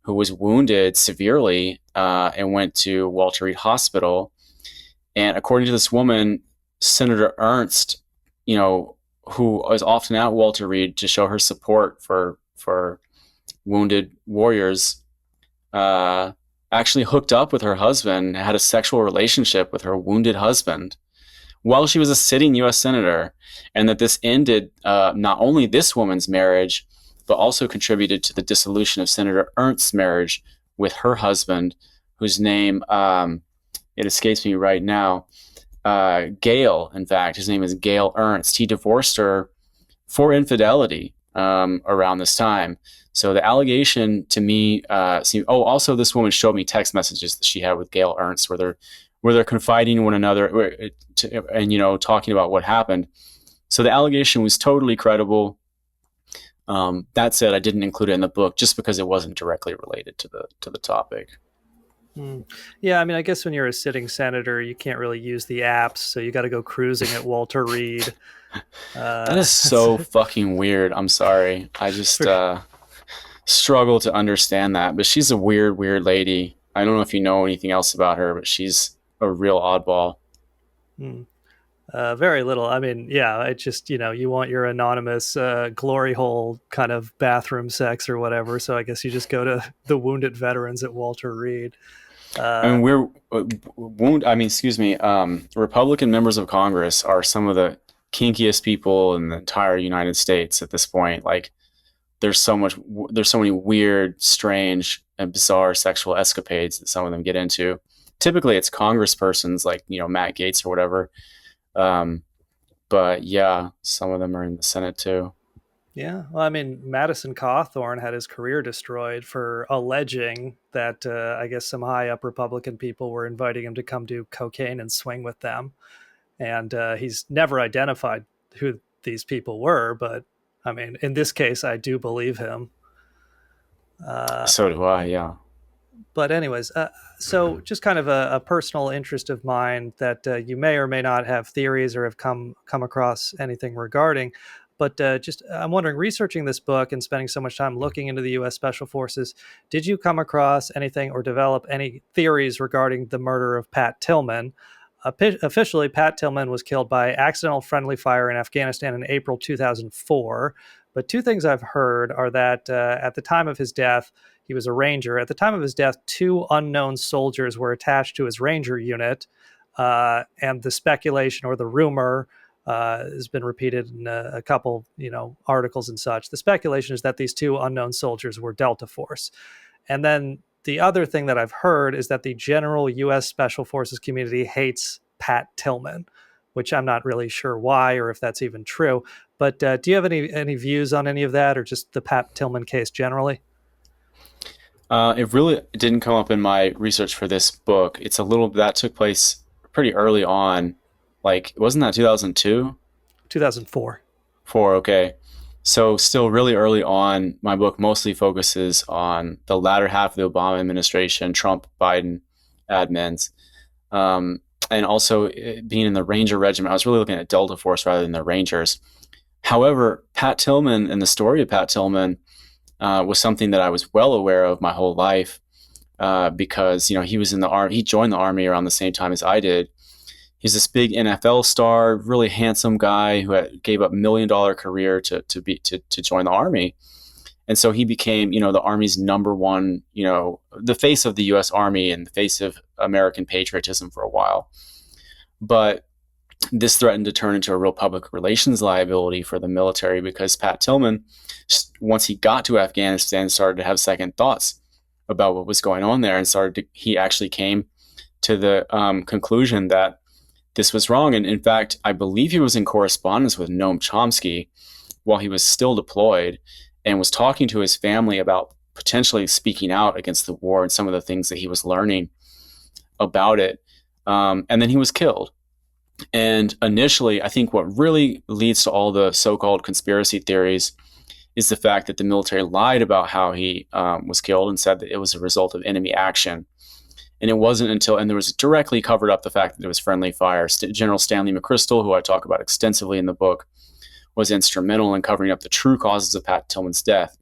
who was wounded severely and went to Walter Reed Hospital. And according to this woman, Senator Ernst, who was often at Walter Reed to show her support for wounded warriors, actually hooked up with her husband, had a sexual relationship with her wounded husband while she was a sitting U.S. senator, and that this ended not only this woman's marriage, but also contributed to the dissolution of Senator Ernst's marriage with her husband, whose name it escapes me right now. Gail, in fact, his name is Gail Ernst. He divorced her for infidelity around this time. So the allegation to me seemed. Oh, also this woman showed me text messages that she had with Gail Ernst, where they're confiding in one another and talking about what happened. So the allegation was totally credible. That said, I didn't include it in the book just because it wasn't directly related to the topic. Yeah, I mean, I guess when you're a sitting senator, you can't really use the apps, so you got to go cruising at Walter Reed. That is so fucking weird. I'm sorry. I just struggle to understand that. But she's a weird, weird lady. I don't know if you know anything else about her, but she's a real oddball. Very little. I mean, yeah, it just, you want your anonymous glory hole kind of bathroom sex or whatever. So I guess you just go to the wounded veterans at Walter Reed. I mean, we're wound. I mean, excuse me. Republican members of Congress are some of the kinkiest people in the entire United States at this point. Like, there's so many weird, strange, and bizarre sexual escapades that some of them get into. Typically, it's congresspersons like Matt Gaetz or whatever. But yeah, some of them are in the Senate too. Yeah, well, I mean, Madison Cawthorn had his career destroyed for alleging that I guess some high up Republican people were inviting him to come do cocaine and swing with them. And he's never identified who these people were. But I mean, in this case, I do believe him. So do I, yeah. But anyways, so just kind of a personal interest of mine that you may or may not have theories or have come across anything regarding. But just I'm wondering, researching this book and spending so much time looking into the U.S. Special Forces, did you come across anything or develop any theories regarding the murder of Pat Tillman? Officially, Pat Tillman was killed by accidental friendly fire in Afghanistan in April 2004. But two things I've heard are that at the time of his death, he was a ranger. At the time of his death, two unknown soldiers were attached to his ranger unit. And the speculation or the rumor has been repeated in a couple, articles and such. The speculation is that these two unknown soldiers were Delta Force. And then the other thing that I've heard is that the general U.S. Special Forces community hates Pat Tillman, which I'm not really sure why or if that's even true. But do you have any views on any of that, or just the Pat Tillman case generally? It really didn't come up in my research for this book. It's a little that took place pretty early on. Like, wasn't that 2002? 2004. Four, okay. So still really early on. My book mostly focuses on the latter half of the Obama administration, Trump, Biden admins. And also being in the Ranger Regiment. I was really looking at Delta Force rather than the Rangers. However, Pat Tillman and the story of Pat Tillman was something that I was well aware of my whole life because he was in the army. He joined the army around the same time as I did. He's this big NFL star, really handsome guy who gave up $1 million career to join the army, and so he became the Army's number one, the face of the U.S. Army and the face of American patriotism for a while. But this threatened to turn into a real public relations liability for the military because Pat Tillman, once he got to Afghanistan, started to have second thoughts about what was going on there, and he actually came to the conclusion that this was wrong. And in fact, I believe he was in correspondence with Noam Chomsky while he was still deployed and was talking to his family about potentially speaking out against the war and some of the things that he was learning about it. And then he was killed. And initially, I think what really leads to all the so-called conspiracy theories is the fact that the military lied about how he was killed and said that it was a result of enemy action. And it wasn't until, and there was directly covered up the fact that it was friendly fire. General Stanley McChrystal, who I talk about extensively in the book, was instrumental in covering up the true causes of Pat Tillman's death.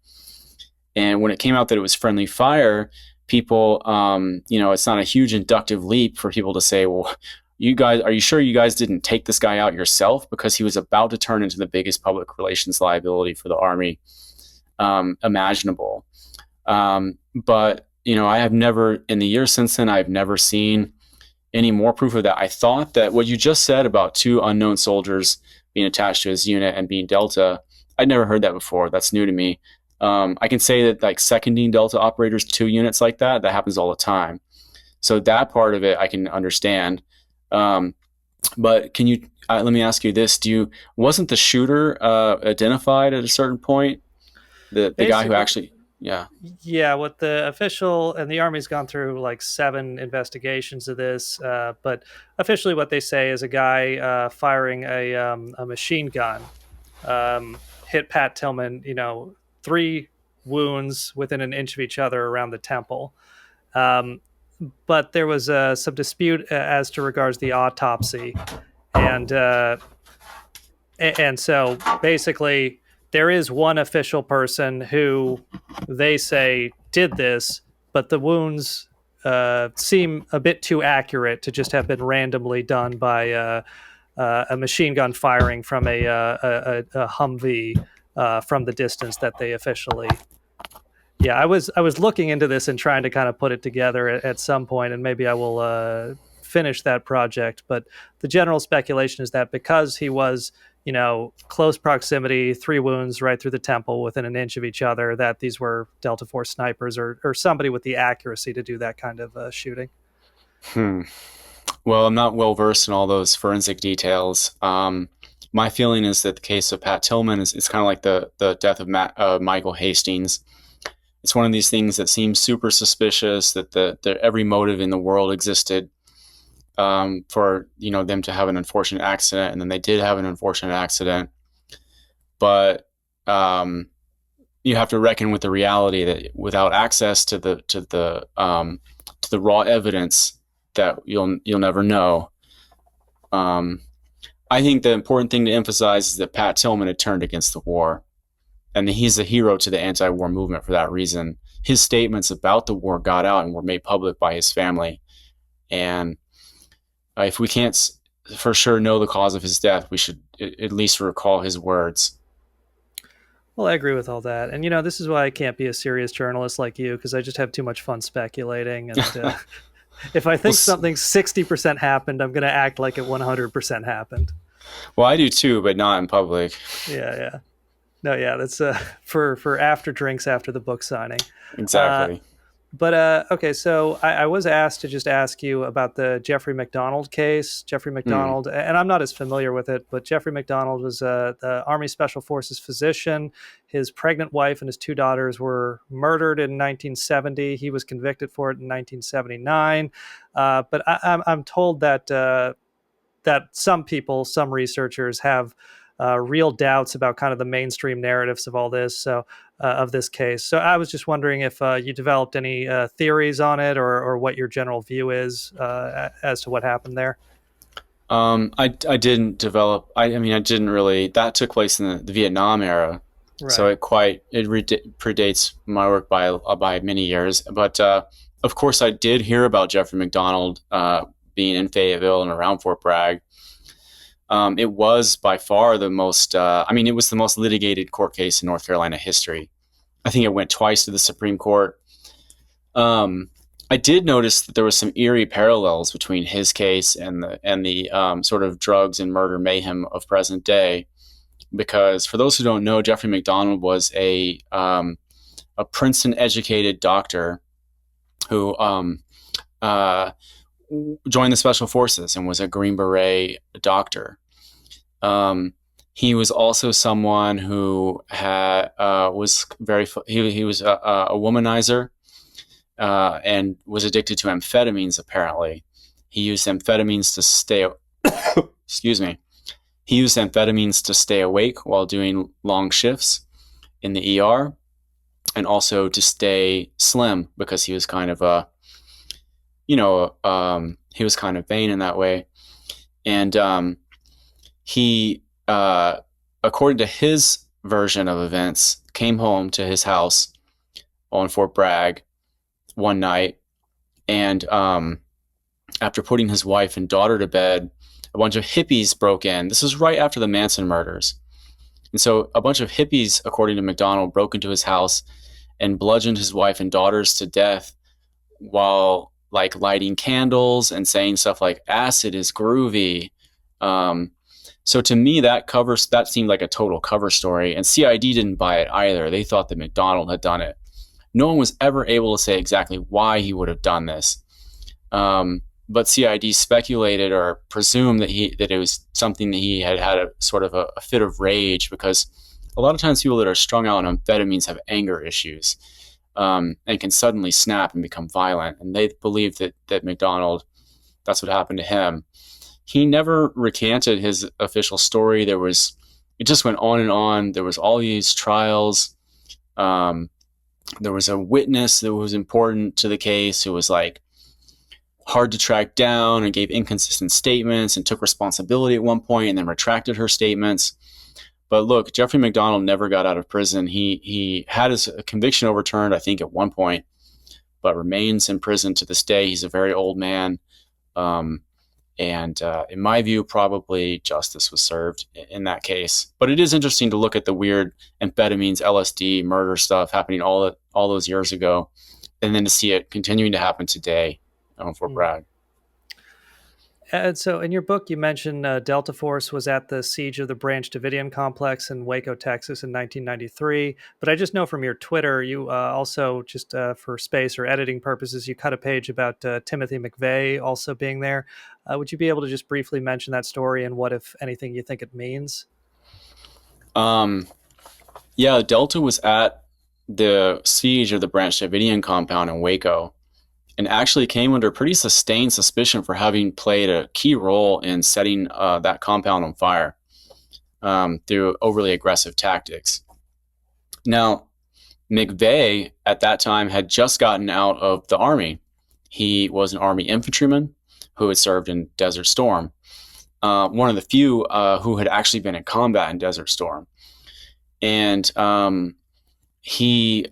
And when it came out that it was friendly fire, people, it's not a huge inductive leap for people to say, well, you guys, are you sure you guys didn't take this guy out yourself? Because he was about to turn into the biggest public relations liability for the Army imaginable. But I have never, in the years since then, I've never seen any more proof of that. I thought that what you just said about two unknown soldiers being attached to his unit and being Delta, I'd never heard that before. That's new to me. I can say that like seconding Delta operators to units like that happens all the time. So that part of it I can understand. Um, but can you let me ask you this: wasn't the shooter identified at a certain point? The guy who Basically, actually, yeah. yeah, what the official and the army's gone through like 7 investigations of this, but officially, what they say is a guy firing a machine gun hit Pat Tillman, 3 wounds within an inch of each other around the temple. Um, but there was some dispute as to regards the autopsy, and so basically there is one official person who they say did this, but the wounds seem a bit too accurate to just have been randomly done by a machine gun firing from a Humvee from the distance that they officially. Yeah, I was looking into this and trying to kind of put it together at some point, and maybe I will finish that project. But the general speculation is that because he was, close proximity, 3 wounds right through the temple within an inch of each other, that these were Delta Force snipers or somebody with the accuracy to do that kind of shooting. Hmm. Well, I'm not well versed in all those forensic details. My feeling is that the case of Pat Tillman is kind of like the death of Michael Hastings. It's one of these things that seems super suspicious, that the every motive in the world existed for them to have an unfortunate accident, and then they did have an unfortunate accident. But you have to reckon with the reality that without access to the raw evidence, that you'll never know. Um, I think the important thing to emphasize is that Pat Tillman had turned against the war, and he's a hero to the anti-war movement for that reason. His statements about the war got out and were made public by his family. And if we can't for sure know the cause of his death, we should at least recall his words. Well, I agree with all that, and this is why I can't be a serious journalist like you, because I just have too much fun speculating. And if I well, think something 60% happened, I'm going to act like it 100% happened. well, I do too, but not in public. Yeah, yeah. No, yeah, that's for after drinks after the book signing. Uh, Exactly. but okay, so I was asked to just ask you about the Jeffrey McDonald case. Jeffrey Hmm. McDonald, and I'm not as familiar with it, but Jeffrey McDonald was the Army Special Forces physician. His pregnant wife and his 2 daughters were murdered in 1970. He was convicted for it in 1979. But I'm told that some people, some researchers have real doubts about kind of the mainstream narratives of all this, so of this case. So I was just wondering if you developed any theories on it, or what your general view is as to what happened there. I didn't develop. I mean, I didn't really. That took place in the Vietnam era, so Right. it predates my work by many years. But of course, I did hear about Jeffrey McDonald being in Fayetteville and around Fort Bragg. It was by far the most. I mean, it was the most litigated court case in North Carolina history. I think it went twice to the Supreme Court. Um, I did notice that there was some eerie parallels between his case and the sort of drugs and murder mayhem of present day. Because for those who don't know, Jeffrey McDonald was a Princeton educated doctor who uh, joined the Special Forces and was a Green Beret doctor. He was also someone who was he was a womanizer and was addicted to amphetamines. Apparently, he used amphetamines to stay. Excuse me. He used amphetamines to stay awake while doing long shifts in the ER, and also to stay slim because he was kind of he was kind of vain in that way. And he, according to his version of events, came home to his house on Fort Bragg one night, and after putting his wife and daughter to bed, a bunch of hippies broke in. This was right after the Manson murders. And so a bunch of hippies, according to McDonald, broke into his house and bludgeoned his wife and daughters to death while like lighting candles and saying stuff like acid is groovy. Um, so to me, that seemed like a total cover story, and CID didn't buy it either. They thought that McDonald had done it. No one was ever able to say exactly why he would have done this. But CID speculated or presumed that it was something that he had a sort of a fit of rage, because a lot of times people that are strung out on amphetamines have anger issues, and can suddenly snap and become violent. And they believed that McDonald, that's what happened to him. He never recanted his official story. It just went on and on. There was all these trials. Um, there was a witness that was important to the case who was like hard to track down and gave inconsistent statements and took responsibility at one point and then retracted her statements. But look, Jeffrey McDonald never got out of prison. He had his conviction overturned, I think, at one point, but remains in prison to this day. He's a very old man. Um, and in my view, probably justice was served in that case. But it is interesting to look at the weird amphetamines, LSD, murder stuff happening all those years ago, and then to see it continuing to happen today for Mm. Bragg. And so, in your book, you mentioned Delta Force was at the siege of the Branch Davidian complex in Waco, Texas, in 1993. But I just know from your Twitter, you also just for space or editing purposes, you cut a page about Timothy McVeigh also being there. Would you be able to just briefly mention that story and what, if anything, you think it means? Um, yeah, Delta was at the siege of the Branch Davidian compound in Waco, and actually came under pretty sustained suspicion for having played a key role in setting that compound on fire through overly aggressive tactics. Now, McVeigh at that time had just gotten out of the Army. He was an Army infantryman who had served in Desert Storm, one of the few who had actually been in combat in Desert Storm. And he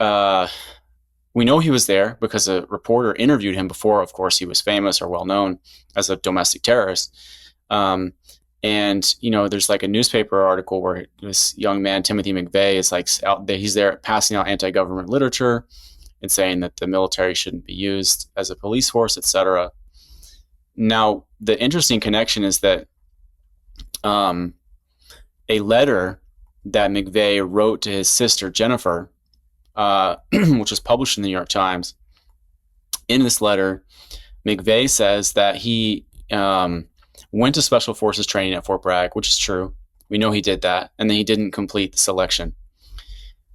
we know he was there because a reporter interviewed him before. Of course, he was famous or well known as a domestic terrorist. And there's like a newspaper article where this young man, Timothy McVeigh, is like out there. He's there passing out anti-government literature and saying that the military shouldn't be used as a police force, etc. Now, the interesting connection is that a letter that McVeigh wrote to his sister Jennifer, which was published in the New York Times. In this letter, McVeigh says that he went to Special Forces training at Fort Bragg, which is true. We know he did that, and then he didn't complete the selection.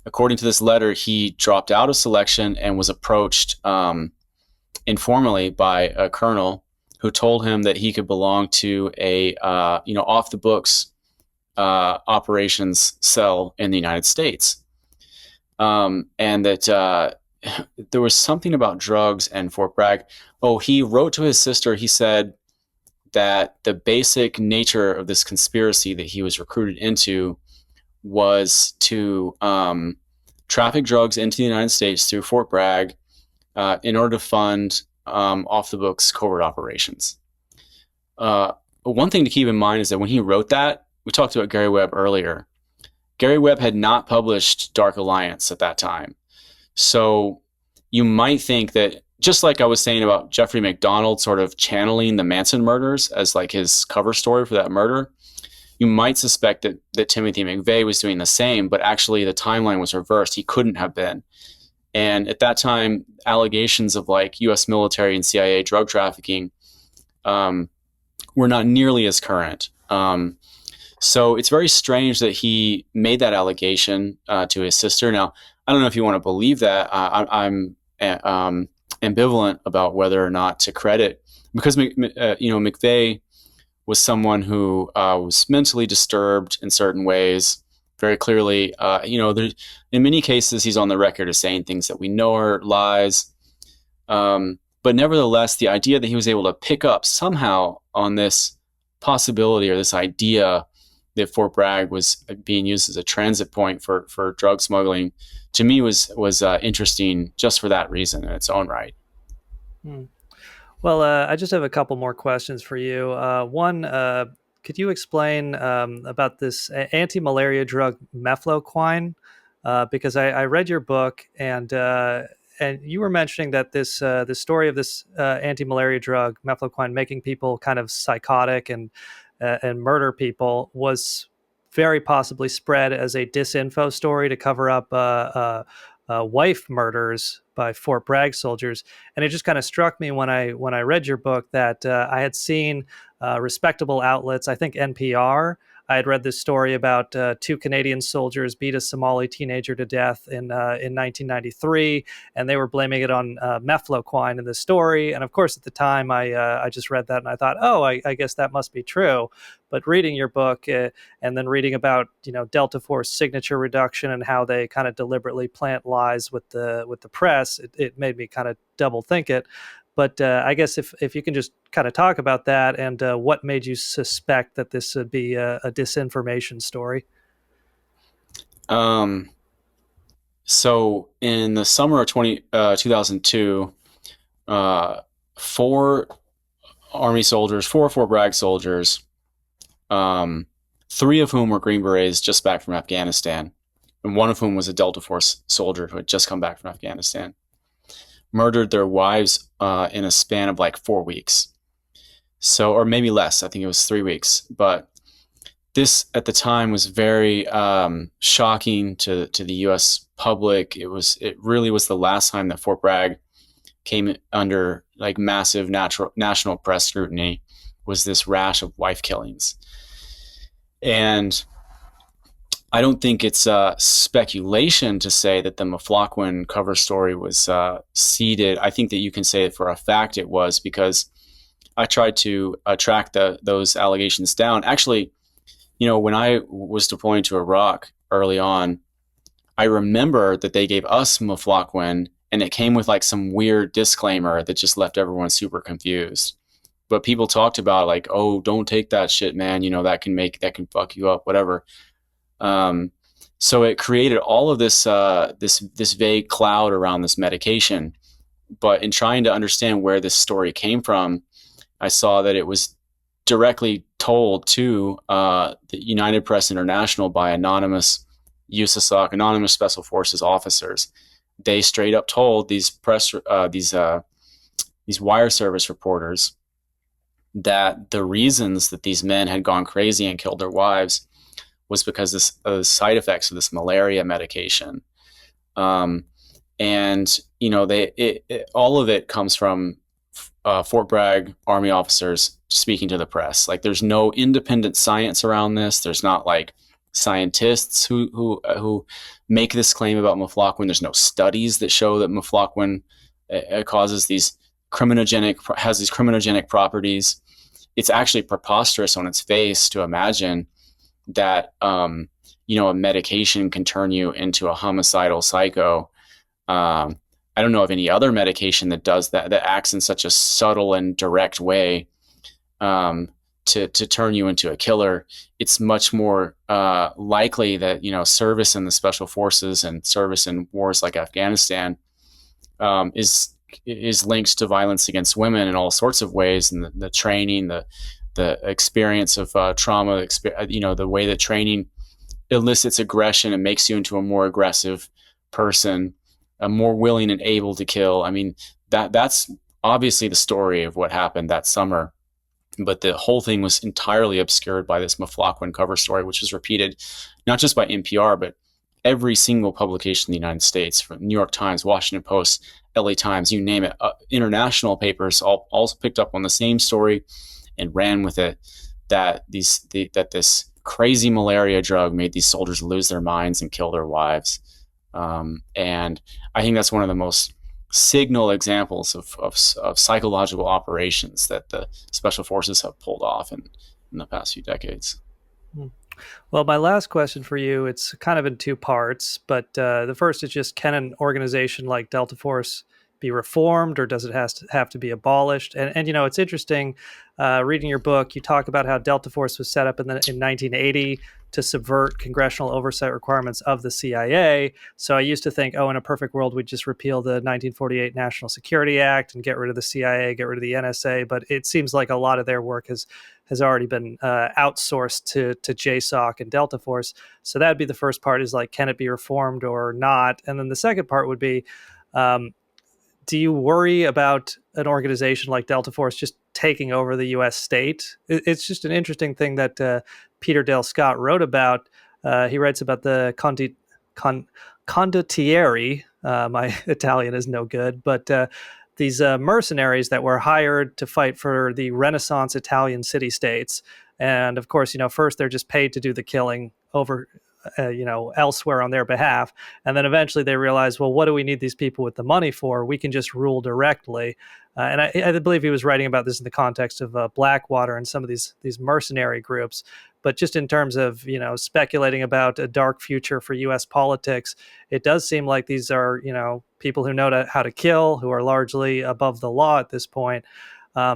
According to this letter, he dropped out of selection and was approached informally by a colonel who told him that he could belong to a off the books operations cell in the United States, and that there was something about drugs and Fort Bragg. Oh, he wrote to his sister. He said that the basic nature of this conspiracy that he was recruited into was to traffic drugs into the United States through Fort Bragg in order to fund off the books covert operations. One thing to keep in mind is that when he wrote that, we talked about Gary Webb earlier. Gary Webb had not published Dark Alliance at that time. So you might think that, just like I was saying about Jeffrey McDonald sort of channeling the Manson murders as like his cover story for that murder, you might suspect that Timothy McVeigh was doing the same, but actually the timeline was reversed. He couldn't have been. And at that time, allegations of like U.S. military and CIA drug trafficking were not nearly as current. So it's very strange that he made that allegation to his sister. Now, I don't know if you want to believe that. I'm ambivalent about whether or not to credit, because McVeigh was someone who was mentally disturbed in certain ways. Very clearly, in many cases, he's on the record as saying things that we know are lies. But nevertheless, the idea that he was able to pick up somehow on this possibility or this idea that Fort Bragg was being used as a transit point for drug smuggling, to me was interesting just for that reason in its own right. Hmm. Well, I just have a couple more questions for you. One, could you explain about this anti-malaria drug mefloquine? Because I read your book, and you were mentioning that the story of this anti-malaria drug mefloquine making people kind of psychotic and murder people was very possibly spread as a disinfo story to cover up wife murders by Fort Bragg soldiers. And it just kind of struck me when I read your book that I had seen respectable outlets, I think NPR. I had read this story about two Canadian soldiers beat a Somali teenager to death in 1993, and they were blaming it on mefloquine in the story. And of course, at the time, I just read that and I thought, oh, I guess that must be true. But reading your book and then reading about Delta Force signature reduction and how they kind of deliberately plant lies with the press, it made me kind of double think it. But I guess if you can just kind of talk about that and what made you suspect that this would be a disinformation story. Um, so in the summer of 2002, uh, four Army soldiers, four Fort Bragg soldiers, um, three of whom were Green Berets just back from Afghanistan, and one of whom was a Delta Force soldier who had just come back from Afghanistan, murdered their wives in a span of like 4 weeks. So, or maybe less. I think it was 3 weeks. But this at the time was very shocking to the U.S. public. It really was the last time that Fort Bragg came under like massive national press scrutiny. Was this rash of wife killings, and I don't think it's speculation to say that the Mafloquin cover story was seeded. I think that you can say it for a fact it was, because I tried to track those allegations down. Actually, when I was deploying to Iraq early on, I remember that they gave us Mafloquin, and it came with like some weird disclaimer that just left everyone super confused. But people talked about like, oh, don't take that shit, man. That can fuck you up, whatever. Um, so it created all of this vague cloud around this medication. But in trying to understand where this story came from, I saw that it was directly told to the United Press International by anonymous USASOC, anonymous Special Forces officers. They straight up told these wire service reporters that the reasons that these men had gone crazy and killed their wives was because of the side effects of this malaria medication. And all of it comes from Fort Bragg Army officers speaking to the press. Like, there's no independent science around this. There's not like scientists who make this claim about Mafloquin. There's no studies that show that Mafloquin has these criminogenic properties. It's actually preposterous on its face to imagine that a medication can turn you into a homicidal psycho. I don't know of any other medication that does that acts in such a subtle and direct way to turn you into a killer. It's much more likely that service in the special forces and service in wars like Afghanistan is linked to violence against women in all sorts of ways, and the training, the experience of trauma, the way that training elicits aggression and makes you into a more aggressive person, more willing and able to kill. I mean, that's obviously the story of what happened that summer. But the whole thing was entirely obscured by this Mafloquin cover story, which is repeated not just by NPR, but every single publication in the United States, from New York Times, Washington Post, LA Times, you name it. International papers all picked up on the same story and ran with it, that this crazy malaria drug made these soldiers lose their minds and kill their wives. And I think that's one of the most signal examples of psychological operations that the special forces have pulled off in the past few decades. Well, my last question for you, it's kind of in two parts, but the first is just, can an organization like Delta Force be reformed, or does it have to be abolished? And it's interesting, reading your book, you talk about how Delta Force was set up in 1980 to subvert congressional oversight requirements of the CIA. So I used to think, oh, in a perfect world, we'd just repeal the 1948 National Security Act and get rid of the CIA, get rid of the NSA. But it seems like a lot of their work has already been outsourced to JSOC and Delta Force. So that'd be the first part, is like, can it be reformed or not? And then the second part would be, do you worry about an organization like Delta Force just taking over the U.S. state? It's just an interesting thing that Peter Dale Scott wrote about. He writes about the condottieri, My Italian is no good, but these mercenaries that were hired to fight for the Renaissance Italian city states. And of course, first they're just paid to do the killing over, elsewhere on their behalf. And then eventually they realize, well, what do we need these people with the money for? We can just rule directly. And I believe he was writing about this in the context of Blackwater and some of these mercenary groups. But just in terms of speculating about a dark future for U.S. politics, it does seem like these are people who know how to kill, who are largely above the law at this point.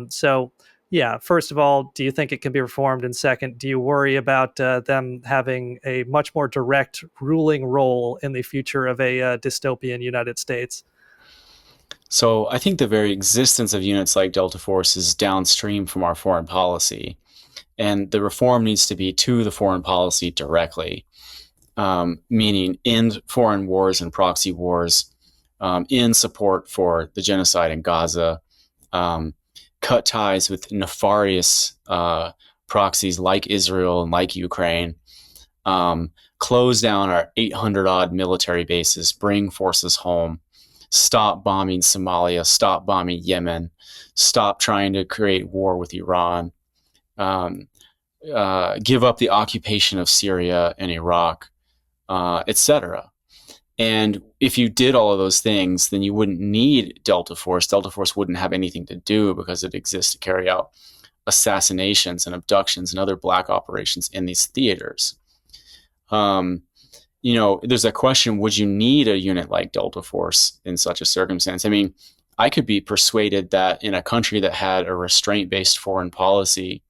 So yeah, first of all, do you think it can be reformed? And second, do you worry about them having a much more direct ruling role in the future of a dystopian United States? So I think the very existence of units like Delta Force is downstream from our foreign policy. And the reform needs to be to the foreign policy directly, meaning end foreign wars and proxy wars, in support for the genocide in Gaza, cut ties with nefarious proxies like Israel and like Ukraine, close down our 800 odd military bases, bring forces home, stop bombing Somalia, stop bombing Yemen, stop trying to create war with Iran, give up the occupation of Syria and Iraq, etc. And if you did all of those things, then you wouldn't need Delta Force. Delta Force wouldn't have anything to do because it exists to carry out assassinations and abductions and other black operations in these theaters. There's a question, would you need a unit like Delta Force in such a circumstance? I mean, I could be persuaded that in a country that had a restraint-based foreign policy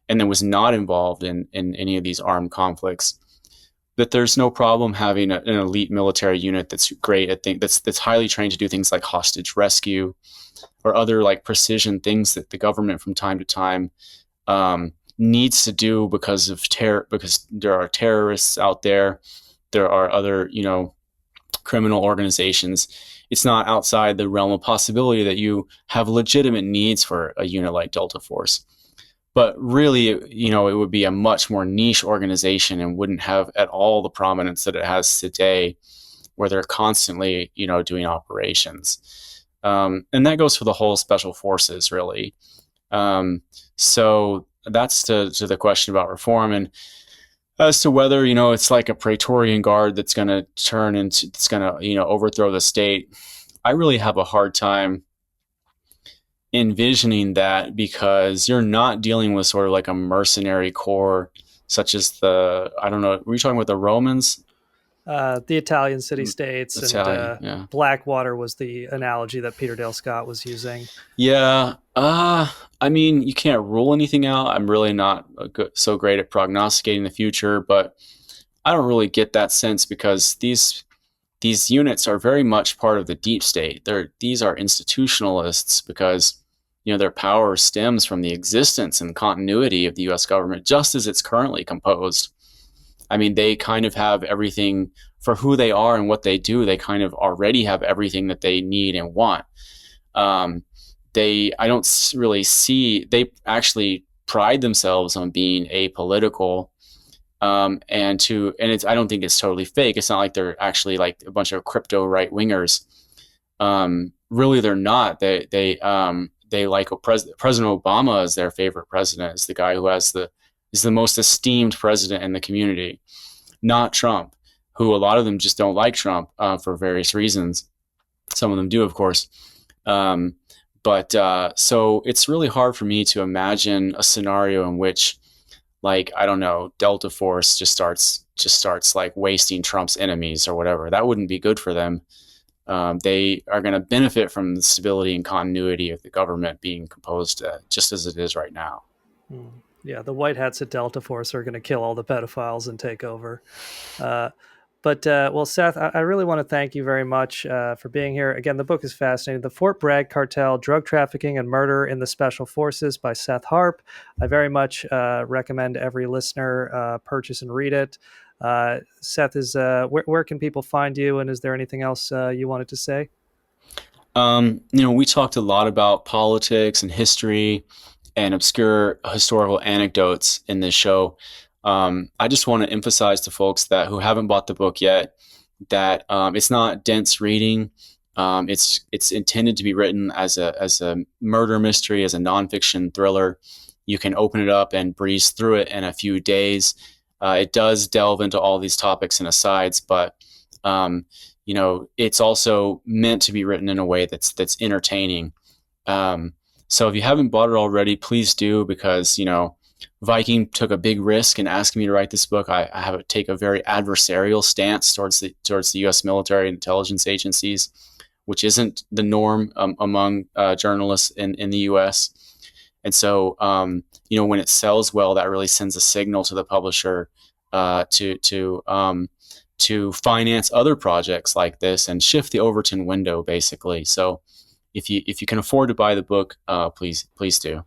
and that was not involved in any of these armed conflicts, that there's no problem having an elite military unit that's great at that's highly trained to do things like hostage rescue or other like precision things that the government from time to time needs to do because of terror, because there are terrorists out there. There are other, criminal organizations. It's not outside the realm of possibility that you have legitimate needs for a unit like Delta Force. But really, it would be a much more niche organization and wouldn't have at all the prominence that it has today, where they're constantly, doing operations. And that goes for the whole special forces, really. So that's to the question about reform. And as to whether, it's like a Praetorian Guard that's going to overthrow the state, I really have a hard time envisioning that, because you're not dealing with sort of like a mercenary corps such as I don't know, were you talking about the Romans? The Italian city states Italian, and yeah. Blackwater was the analogy that Peter Dale Scott was using. Yeah. I mean, you can't rule anything out. I'm really not so great at prognosticating the future, but I don't really get that sense, because these units are very much part of the deep state. These are institutionalists because their power stems from the existence and continuity of the U.S. government, just as it's currently composed. I mean, they kind of have everything for who they are and what they do. They kind of already have everything that they need and want. I don't really see, they actually pride themselves on being apolitical. And I don't think it's totally fake. It's not like they're actually like a bunch of crypto right wingers. Really, they're not. They like President Obama is their favorite president. Is the guy who is the most esteemed president in the community, not Trump, who a lot of them just don't like Trump for various reasons. Some of them do, of course. So it's really hard for me to imagine a scenario in which, like, I don't know, Delta Force just starts like wasting Trump's enemies or whatever. That wouldn't be good for them. They are going to benefit from the stability and continuity of the government being composed just as it is right now. Yeah, the white hats at Delta Force are going to kill all the pedophiles and take over. Well, Seth, I really want to thank you very much for being here. Again, the book is fascinating. The Fort Bragg Cartel, Drug Trafficking and Murder in the Special Forces by Seth Harp. I very much recommend every listener purchase and read it. Seth, where can people find you, and is there anything else you wanted to say? We talked a lot about politics and history and obscure historical anecdotes in this show. I just want to emphasize to folks who haven't bought the book yet that it's not dense reading. It's intended to be written as a murder mystery, as a nonfiction thriller. You can open it up and breeze through it in a few days. It does delve into all these topics and asides, but um, it's also meant to be written in a way that's entertaining. Um, so if you haven't bought it already, please do, because Viking took a big risk in asking me to write this book. I have to take a very adversarial stance towards the U.S. military and intelligence agencies, which isn't the norm among journalists in the U.S. And so, when it sells well, that really sends a signal to the publisher to finance other projects like this and shift the Overton window, basically. So, if you can afford to buy the book, please do.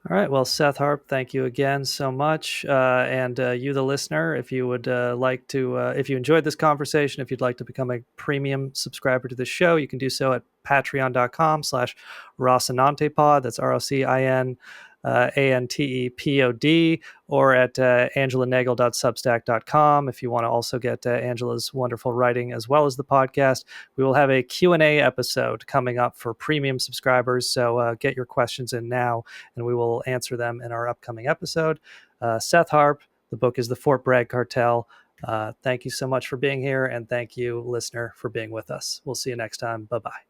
All right. Well, Seth Harp, thank you again so much. And you, the listener, if you would like to, if you enjoyed this conversation, if you'd like to become a premium subscriber to the show, you can do so at patreon.com/Rocinante pod. That's ROCIN. ANTEPOD, or at angelanagel.substack.com. If you want to also get Angela's wonderful writing as well as the podcast, we will have a Q&A episode coming up for premium subscribers. So get your questions in now, and we will answer them in our upcoming episode. Seth Harp, the book is The Fort Bragg Cartel. Thank you so much for being here, and thank you, listener, for being with us. We'll see you next time. Bye-bye.